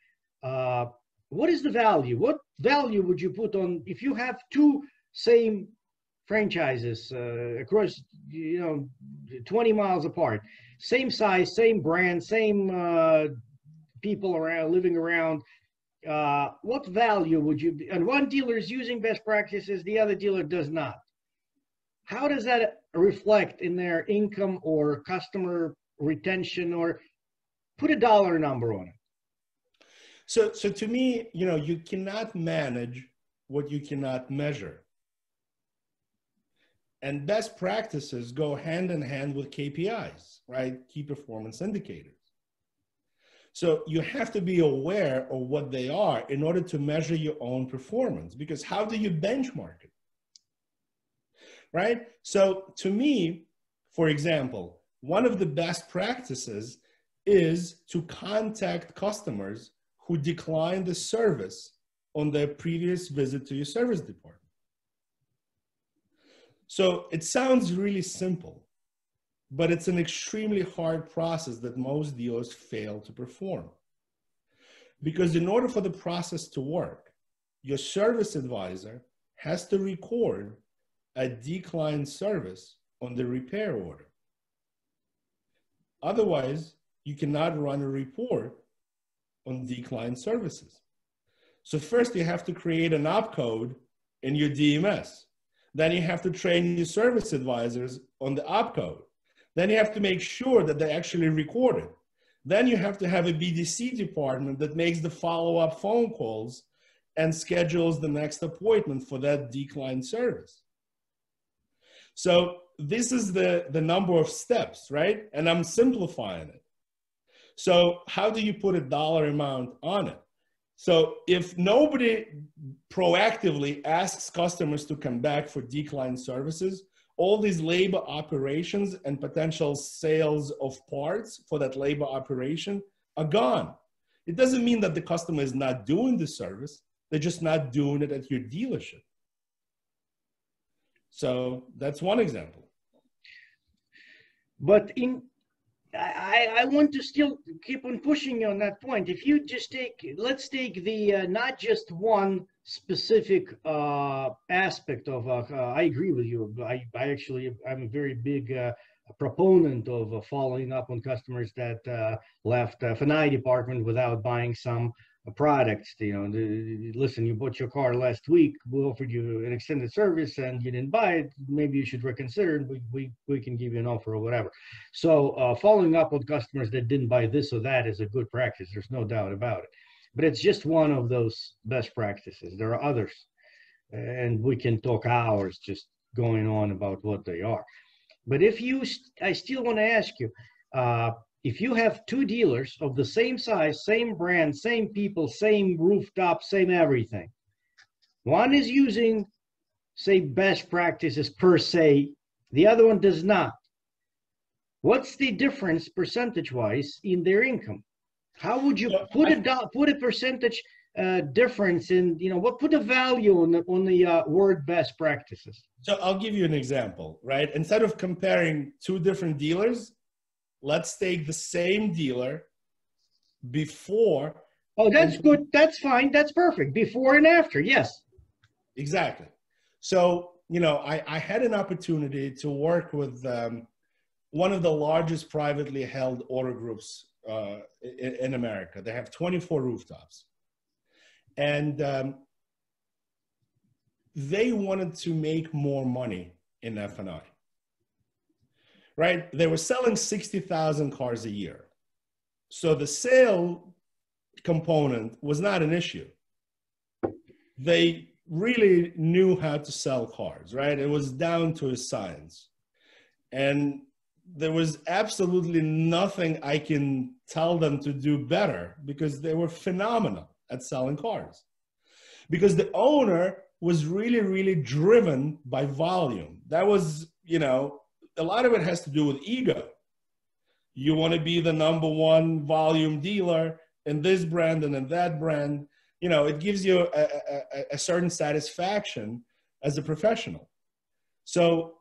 C: What is the value? What value would you put on if you have two same franchises across, 20 miles apart, same size, same brand, same people around, living around? What value would you be? And one dealer is using best practices, the other dealer does not. How does that reflect in their income or customer retention, or put a dollar number on it?
D: So to me, you cannot manage what you cannot measure. And best practices go hand in hand with KPIs, right? Key performance indicators. So you have to be aware of what they are in order to measure your own performance, because how do you benchmark it? Right? So to me, for example, one of the best practices is to contact customers who declined the service on their previous visit to your service department. So it sounds really simple, but it's an extremely hard process that most dealers fail to perform. Because in order for the process to work, your service advisor has to record a declined service on the repair order. Otherwise, you cannot run a report on declined services. So first you have to create an opcode in your DMS. Then you have to train your service advisors on the opcode. Then you have to make sure that they actually record it. Then you have to have a BDC department that makes the follow-up phone calls and schedules the next appointment for that declined service. So this is the number of steps, right? And I'm simplifying it. So how do you put a dollar amount on it? So if nobody proactively asks customers to come back for declined services, all these labor operations and potential sales of parts for that labor operation are gone. It doesn't mean that the customer is not doing the service. They're just not doing it at your dealership. So that's one example.
C: But I want to still keep on pushing you on that point. If you just let's take the not just one specific aspect of, I agree with you. I'm a very big proponent of following up on customers that left F&I department without buying some products. Listen, you bought your car last week, we offered you an extended service and you didn't buy it, maybe you should reconsider, and we can give you an offer or whatever. So following up on customers that didn't buy this or that is a good practice, there's no doubt about it. But it's just one of those best practices. There are others, and we can talk hours just going on about what they are. But I still want to ask you, if you have two dealers of the same size, same brand, same people, same rooftop, same everything, one is using, say, best practices per se, the other one does not. What's the difference percentage-wise in their income? How would you put a percentage difference in, put a value on the word best practices?
D: So I'll give you an example, right? Instead of comparing two different dealers, let's take the same dealer before.
C: Oh, that's good. That's fine. That's perfect. Before and after. Yes.
D: Exactly. So, I had an opportunity to work with one of the largest privately held auto groups in America. They have 24 rooftops. And they wanted to make more money in F&I. Right? They were selling 60,000 cars a year. So the sale component was not an issue. They really knew how to sell cars, right? It was down to a science. And there was absolutely nothing I can tell them to do better because they were phenomenal at selling cars. Because the owner was really, really driven by volume. That was, a lot of it has to do with ego. You want to be the number one volume dealer in this brand and in that brand. It gives you a certain satisfaction as a professional. So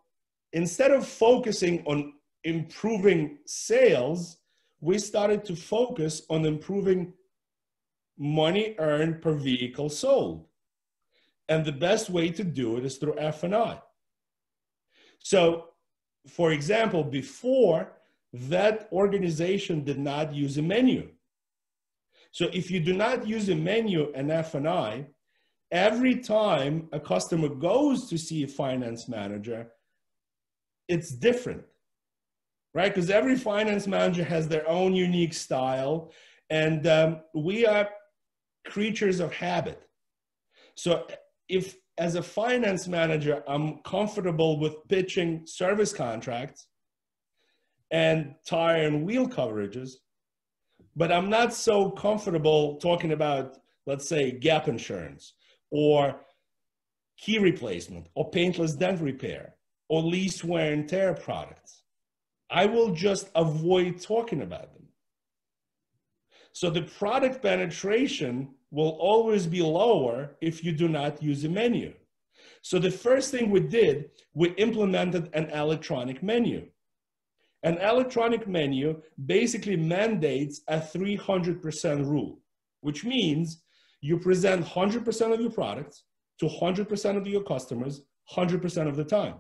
D: instead of focusing on improving sales, we started to focus on improving money earned per vehicle sold. And the best way to do it is through F&I. So, for example, before, that organization did not use a menu. So if you do not use a menu in F&I, every time a customer goes to see a finance manager, it's different, right? Because every finance manager has their own unique style, and we are creatures of habit. So if, as a finance manager, I'm comfortable with pitching service contracts and tire and wheel coverages, but I'm not so comfortable talking about, let's say, gap insurance or key replacement or paintless dent repair or lease wear and tear products, I will just avoid talking about them. So the product penetration will always be lower if you do not use a menu. So the first thing we did, we implemented an electronic menu. An electronic menu basically mandates a 300% rule, which means you present 100% of your products to 100% of your customers 100% of the time.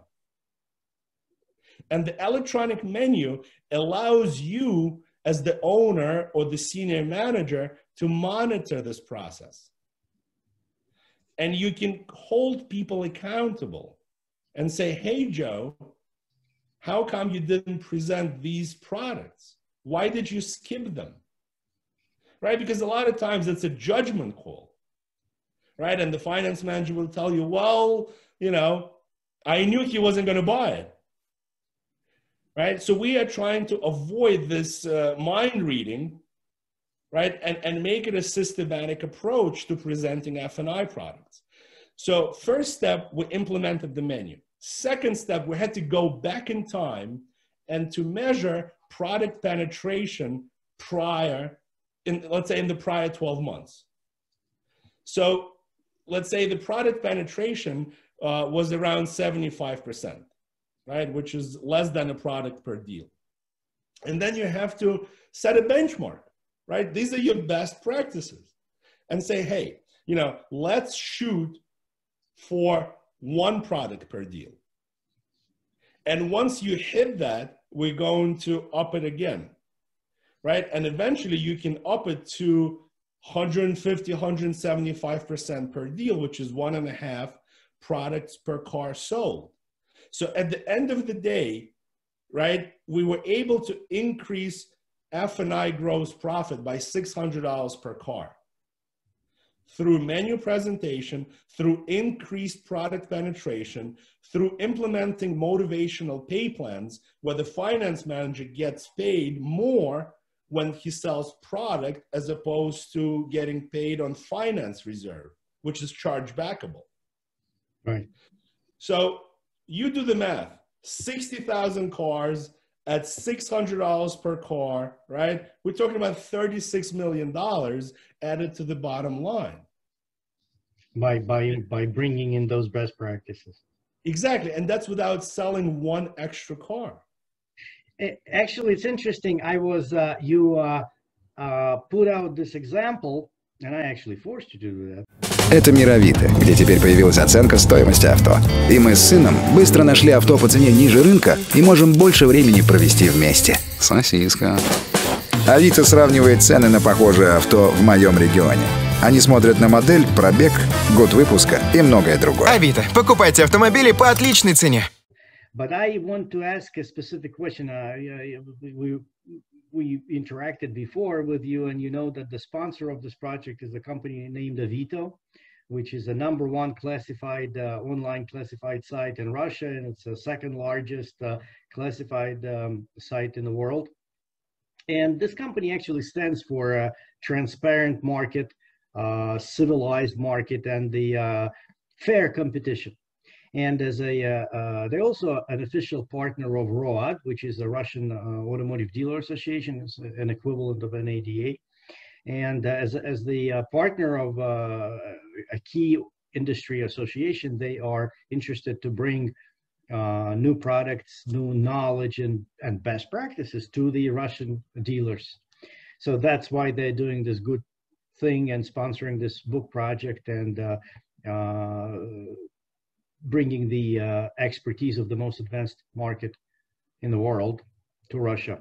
D: And the electronic menu allows you as the owner or the senior manager to monitor this process. And you can hold people accountable and say, hey, Joe, how come you didn't present these products? Why did you skip them? Right? Because a lot of times it's a judgment call, right? And the finance manager will tell you, well, I knew he wasn't going to buy it. Right? So we are trying to avoid this mind reading, right? And make it a systematic approach to presenting F&I products. So first step, we implemented the menu. Second step, we had to go back in time and to measure product penetration let's say in the prior 12 months. So let's say the product penetration was around 75%, right? Which is less than a product per deal. And then you have to set a benchmark, right? These are your best practices and say, hey, you know, let's shoot for 1 product per deal. And once you hit that, we're going to up it again, right? And eventually you can up it to 150, 175% per deal, which is 1.5 products per car sold. So at the end of the day, right, we were able to increase F&I gross profit by $600 per car through menu presentation, through increased product penetration, through implementing motivational pay plans where the finance manager gets paid more when he sells product as opposed to getting paid on finance reserve, which is charge backable.
C: Right.
D: So you do the math, 60,000 cars at $600 per car, right? We're talking about $36 million added to the bottom line.
C: By bringing in those best practices.
D: Exactly, and that's without selling 1 extra car.
C: Actually, it's interesting. I was, you put out this example, and I actually forced you to do that.
E: Это Мировито, где теперь появилась оценка стоимости авто. И мы с сыном быстро нашли авто по цене ниже рынка и можем больше времени провести вместе. Сосиска. Авито сравнивает цены на похожее авто в моем регионе. Они смотрят на модель, пробег, год выпуска и многое другое.
B: Авито. Покупайте автомобили по отличной цене.
C: But I want to ask a specific question. We interacted before with you, and you know that the sponsor of this project is a company named Avito, which is the #1 classified online classified site in Russia, and it's the 2nd largest classified site in the world. And this company actually stands for a transparent market, civilized market, and the fair competition. And as they're also an official partner of ROAD, which is the Russian Automotive Dealer Association, it's an equivalent of an ADA. And as the partner of a key industry association, they are interested to bring new products, new knowledge, and best practices to the Russian dealers. So that's why they're doing this good thing and sponsoring this book project and bringing the expertise of the most advanced market in the world to Russia.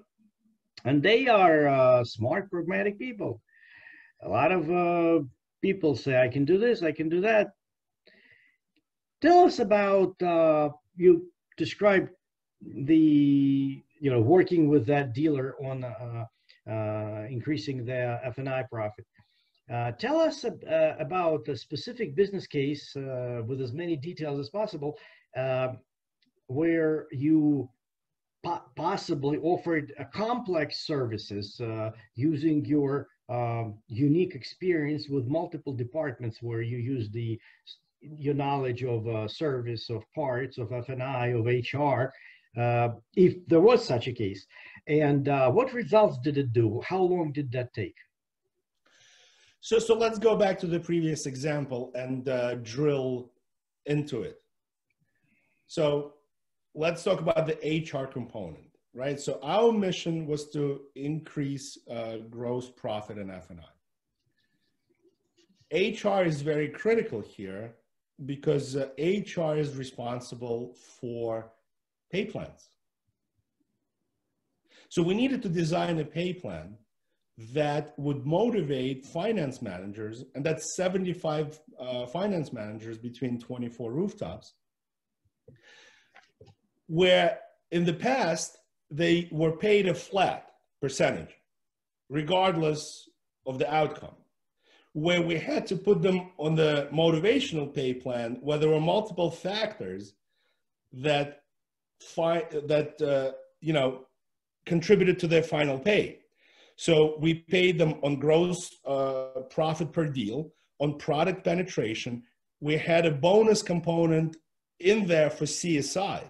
C: And they are smart, pragmatic people. A lot of people say, I can do this, I can do that. Tell us about, you described the, working with that dealer on increasing their F&I profit. Tell us about a specific business case with as many details as possible where you possibly offered a complex services using your unique experience with multiple departments where you use your knowledge of service, of parts, of F&I, of HR, if there was such a case. And what results did it do? How long did that take?
D: So let's go back to the previous example and drill into it. So let's talk about the HR component, right? So our mission was to increase gross profit in F&I. HR is very critical here because HR is responsible for pay plans. So we needed to design a pay plan that would motivate finance managers, and that's 75 finance managers between 24 rooftops, where in the past, they were paid a flat percentage, regardless of the outcome, where we had to put them on the motivational pay plan, where there were multiple factors that contributed to their final pay. So we paid them on gross profit per deal, on product penetration. We had a bonus component in there for CSI,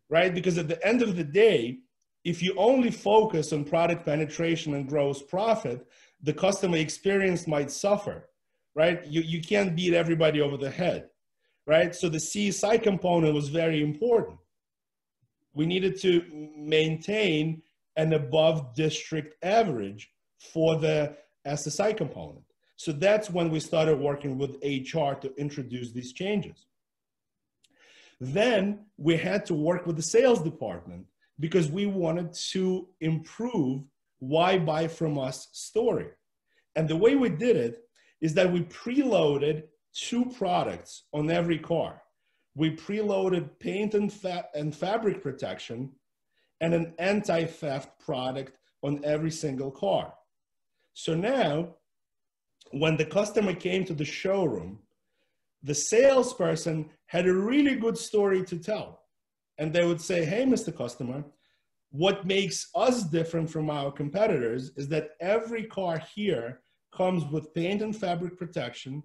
D: right? Because at the end of the day, if you only focus on product penetration and gross profit, the customer experience might suffer, right? You can't beat everybody over the head, right? So the CSI component was very important. We needed to maintain an above district average for the SSI component. So that's when we started working with HR to introduce these changes. Then we had to work with the sales department because we wanted to improve why buy from us story. And the way we did it is that we preloaded 2 products on every car. We preloaded paint and fabric protection and an anti-theft product on every single car. So now, when the customer came to the showroom, the salesperson had a really good story to tell. And they would say, hey, Mr. Customer, what makes us different from our competitors is that every car here comes with paint and fabric protection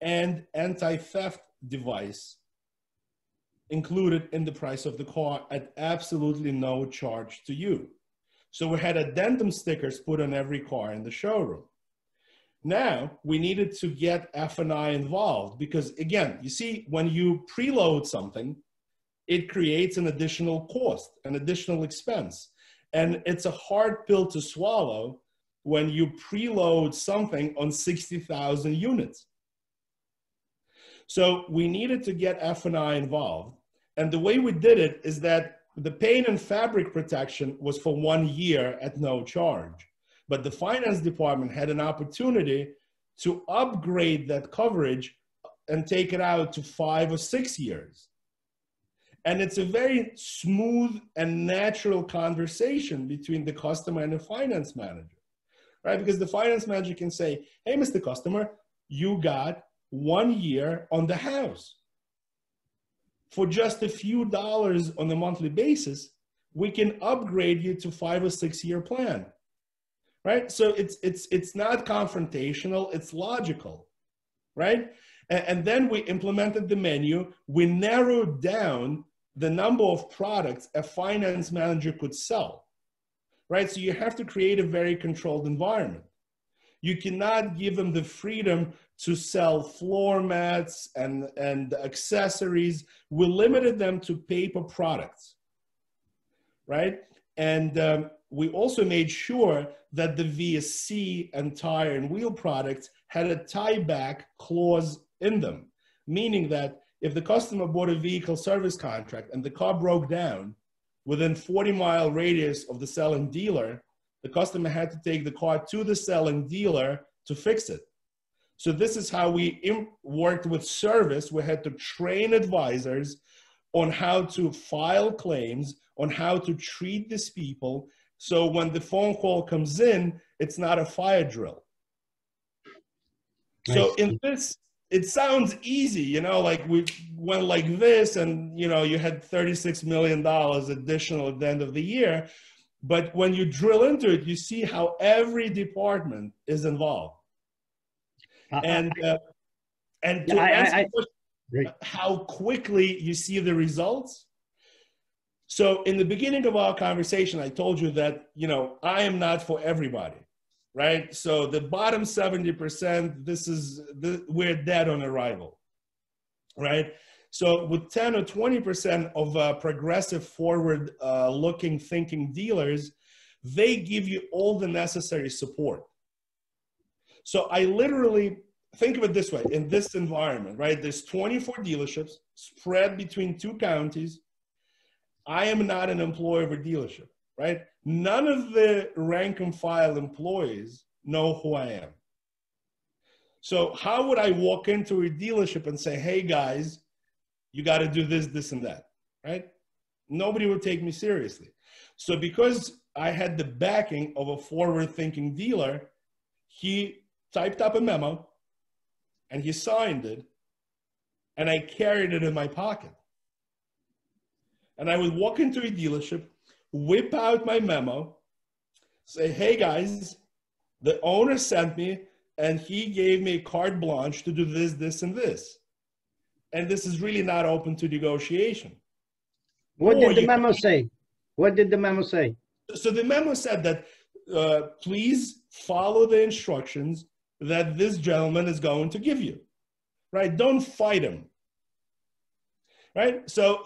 D: and anti-theft device included in the price of the car at absolutely no charge to you. So we had addendum stickers put on every car in the showroom. Now we needed to F&I involved because, again, you see, when you preload something, it creates an additional cost, an additional expense. And it's a hard pill to swallow when you preload something on 60,000 units. So we needed to get F&I involved. And the way we did it is that the paint and fabric protection was for 1 year at no charge. But the finance department had an opportunity to upgrade that coverage and take it out to 5 or 6 years. And it's a very smooth and natural conversation between the customer and the finance manager, right? Because the finance manager can say, hey, Mr. Customer, you got 1 year on the house. For just a few dollars on a monthly basis, we can upgrade you to 5 or 6 year plan, right? So it's not confrontational, it's logical, right? And then we implemented the menu. We narrowed down the number of products a finance manager could sell, right? So you have to create a very controlled environment. You cannot give them the freedom to sell floor mats and accessories. We limited them to paper products, right? And we also made sure that the VSC and tire and wheel products had a tie-back clause in them, meaning that if the customer bought a vehicle service contract and the car broke down within 40-mile radius of the selling dealer, the customer had to take the car to the selling dealer to fix it. So this is how we worked with service. We had to train advisors on how to file claims, on how to treat these people. So when the phone call comes in, it's not a fire drill. So in this, it sounds easy, you know, like we went like this and, you know, you had $36 million additional at the end of the year. But when you drill into it, you see how every department is involved. And to answer how quickly you see the results. So in the beginning of our conversation, I told you that, you know, I am not for everybody, right? So the bottom 70%, we're dead on arrival, right? So with 10 or 20% of progressive forward looking thinking dealers, they give you all the necessary support. So I literally think of it this way, in this environment, right? There's 24 dealerships spread between 2 counties. I am not an employee of a dealership, right? None of the rank and file employees know who I am. So how would I walk into a dealership and say, hey guys, you got to do this, this, and that, right? Nobody would take me seriously. So because I had the backing of a forward-thinking dealer, he typed up a memo and he signed it, and I carried it in my pocket. And I would walk into a dealership, whip out my memo, say, hey guys, the owner sent me and he gave me carte blanche to do this, this, and this. And this is really not open to negotiation.
C: What did the memo say? What did the memo say?
D: So the memo said that please follow the instructions, that this gentleman is going to give you, right? Don't fight him, right? So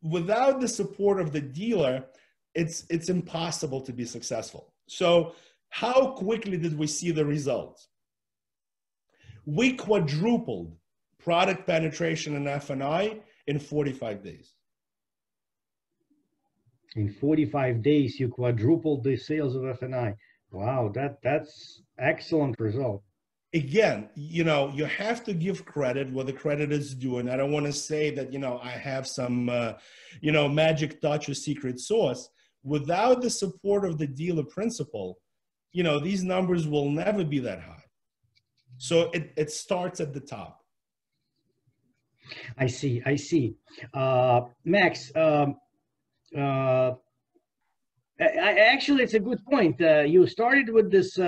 D: without the support of the dealer, it's impossible to be successful. So how quickly did we see the results? We quadrupled product penetration in F&I in 45 days.
C: In 45 days, you quadrupled the sales of F&I. Wow, that's excellent result.
D: Again, you know, you have to give credit where the credit is due. And I don't want to say that, you know, I have some, you know, magic touch or secret sauce. Without the support of the dealer principal, you know, these numbers will never be that high. So it starts at the top.
C: I see. Max, actually, it's a good point. You started with this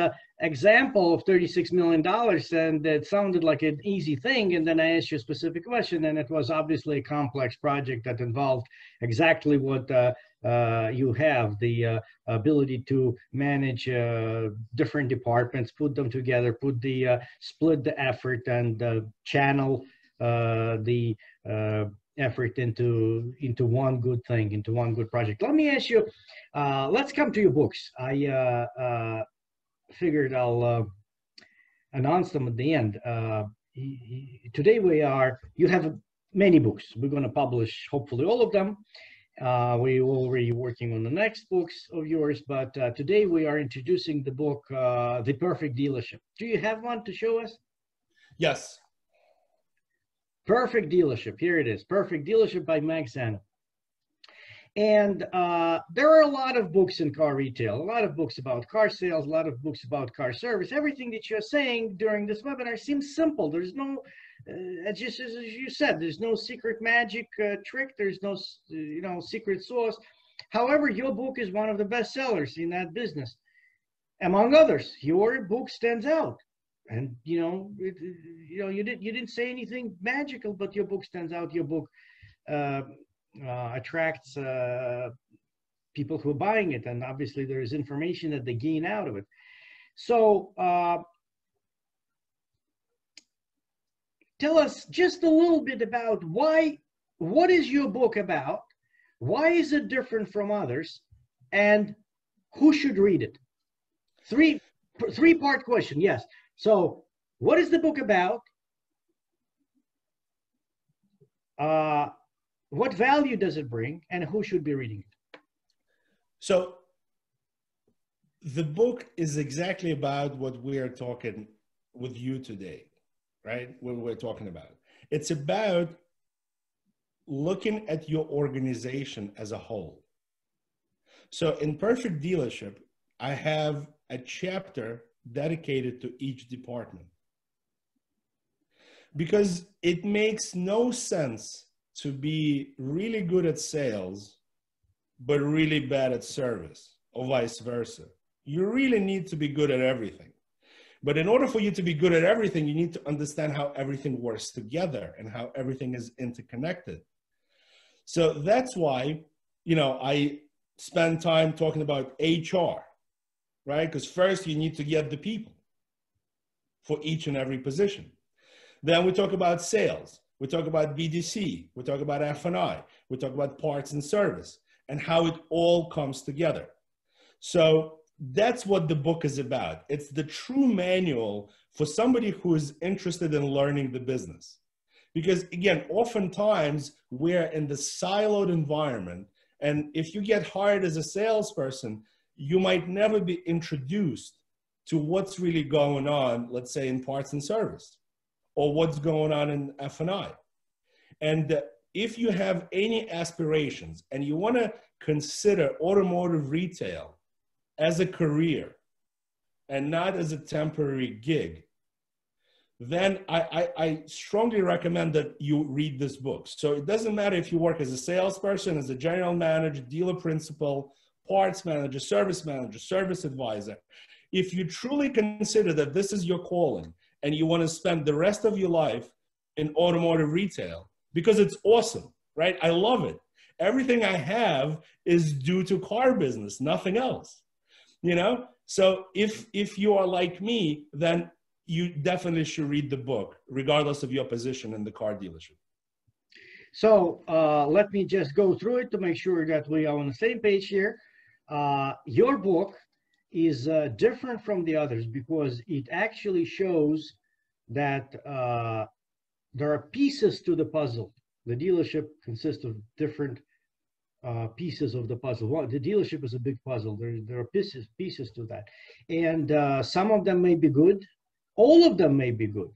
C: example of $36 million, and it sounded like an easy thing. And then I asked you a specific question, and it was obviously a complex project that involved exactly what you have, the ability to manage different departments, put them together, split the effort, and channel the effort into one good thing, into one good project. Let me ask you, let's come to your books. I figured I'll announce them at the end. Today you have many books. We're going to publish hopefully all of them. We're already working on the next books of yours, but today we are introducing the book, The Perfect Dealership. Do you have one to show us?
D: Yes.
C: Perfect Dealership. Here it is. Perfect Dealership by Max Zanan. And there are a lot of books in car retail, a lot of books about car sales, a lot of books about car service. Everything that you're saying during this webinar seems simple. There's no, just as you said, there's no secret magic trick. There's no, you know, secret sauce. However, your book is one of the best sellers in that business. Among others, your book stands out. And you didn't say anything magical, but your book stands out. Your book attracts people who are buying it, and obviously there is information that they gain out of it. So tell us just a little bit about what is your book about? Why is it different from others? And who should read it? Three-part question. Yes. So, what is the book about? What value does it bring, and who should be reading it?
D: So, the book is exactly about what we are talking with you today, right? What we're talking about. It's about looking at your organization as a whole. So, in Perfect Dealership, I have a chapter dedicated to each department, because it makes no sense to be really good at sales but really bad at service, or vice versa. You really need to be good at everything, but in order for you to be good at everything, you need to understand how everything works together and how everything is interconnected. So that's why, you know, I spend time talking about HR, right? Because first you need to get the people for each and every position. Then we talk about sales. We talk about BDC. We talk about F&I. We talk about parts and service and how it all comes together. So that's what the book is about. It's the true manual for somebody who is interested in learning the business. Because again, oftentimes we're in the siloed environment. And if you get hired as a salesperson, you might never be introduced to what's really going on, let's say in parts and service, or what's going on in F&I. And if you have any aspirations and you want to consider automotive retail as a career and not as a temporary gig, then I strongly recommend that you read this book. So it doesn't matter if you work as a salesperson, as a general manager, dealer principal, parts manager, service advisor. If you truly consider that this is your calling and you want to spend the rest of your life in automotive retail, because it's awesome, right? I love it. Everything I have is due to car business, nothing else, you know? So if you are like me, then you definitely should read the book, regardless of your position in the car dealership.
C: So let me just go through it to make sure that we are on the same page here. Your book is different from the others because it actually shows that there are pieces to the puzzle. The dealership consists of different pieces of the puzzle. Well, the dealership is a big puzzle. There are pieces to that, and some of them may be good. All of them may be good.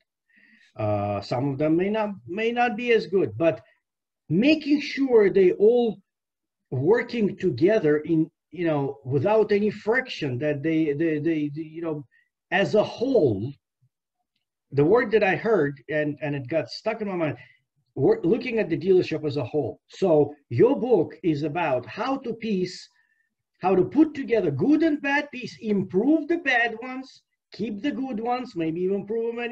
C: Some of them may not be as good. But making sure they all working together in without any friction, that they as a whole. The word that I heard and it got stuck in my mind. We're looking at the dealership as a whole. So your book is about how to put together good and bad pieces, improve the bad ones, keep the good ones, maybe even improve them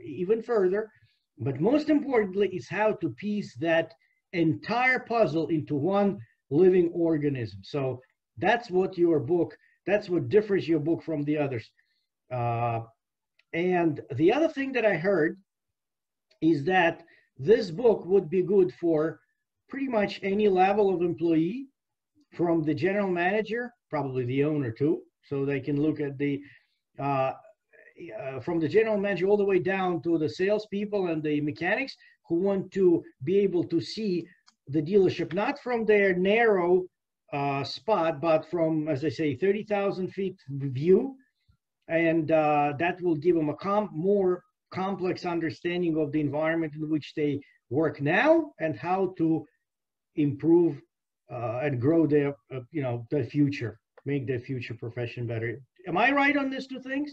C: even further. But most importantly, is how to piece that entire puzzle into one living organism. So that's what differs your book from the others. And the other thing that I heard is that this book would be good for pretty much any level of employee, from the general manager, probably the owner too, so they can look at from the general manager all the way down to the salespeople and the mechanics who want to be able to see the dealership not from their narrow spot, but from, as I say, 30,000 feet view, and that will give them a more complex understanding of the environment in which they work now and how to improve and grow their their future, make their future profession better. Am I right on these two things?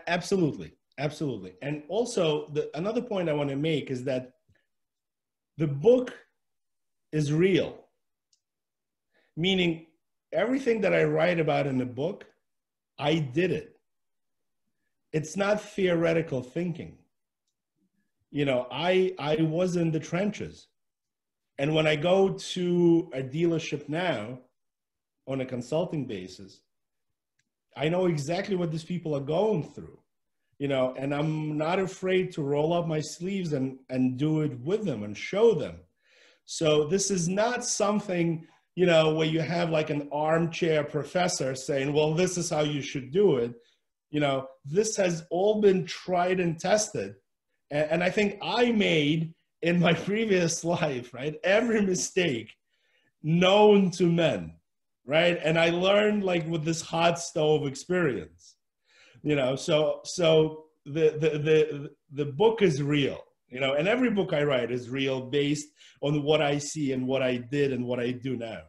D: Absolutely. And also another point I want to make is that the book is real, meaning everything that I write about in the book, I did it. It's not theoretical thinking. I was in the trenches. And when I go to a dealership now on a consulting basis, I know exactly what these people are going through, and I'm not afraid to roll up my sleeves and do it with them and show them. So this is not something, where you have like an armchair professor saying, well, this is how you should do it. This has all been tried and tested. And I think I made in my previous life, right, every mistake known to men, right? And I learned like with this hot stove experience, so the book is real, and every book I write is real based on what I see and what I did and what I do now.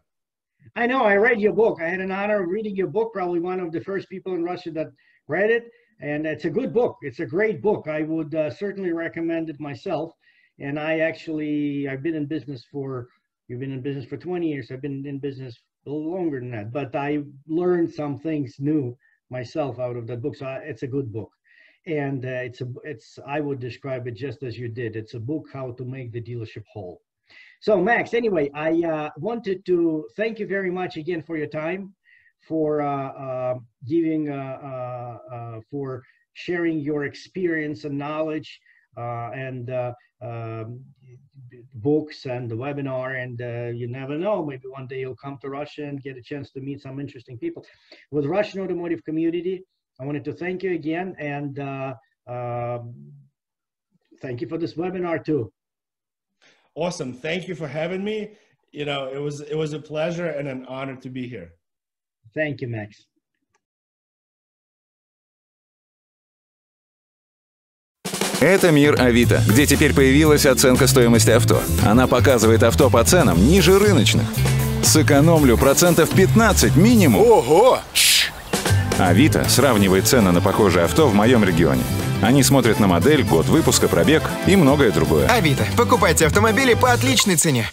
C: I know, I read your book. I had an honor of reading your book, probably one of the first people in Russia that read it. And it's a good book. It's a great book. I would certainly recommend it myself. And I've been in business you've been in business for 20 years. I've been in business a little longer than that, but I learned some things new myself out of that book. So it's a good book. And I would describe it just as you did. It's a book, how to make the dealership whole. So Max, anyway, I wanted to thank you very much again for your time, for for sharing your experience and knowledge and books and the webinar. And you never know, maybe one day you'll come to Russia and get a chance to meet some interesting people. With Russian automotive community, I wanted to thank you again, and thank you for this webinar too.
D: Awesome. Thank you for having me. It was a pleasure and an honor to be here.
C: Thank you, Max.
A: Это мир Авито, где теперь появилась оценка стоимости авто. Она показывает авто по ценам ниже рыночных. Сэкономлю процентов 15 минимум.
B: Ого!
A: Авито сравнивает цены на похожие авто в моем регионе. Они смотрят на модель, год выпуска, пробег и многое другое.
B: Авито. Покупайте автомобили по отличной цене.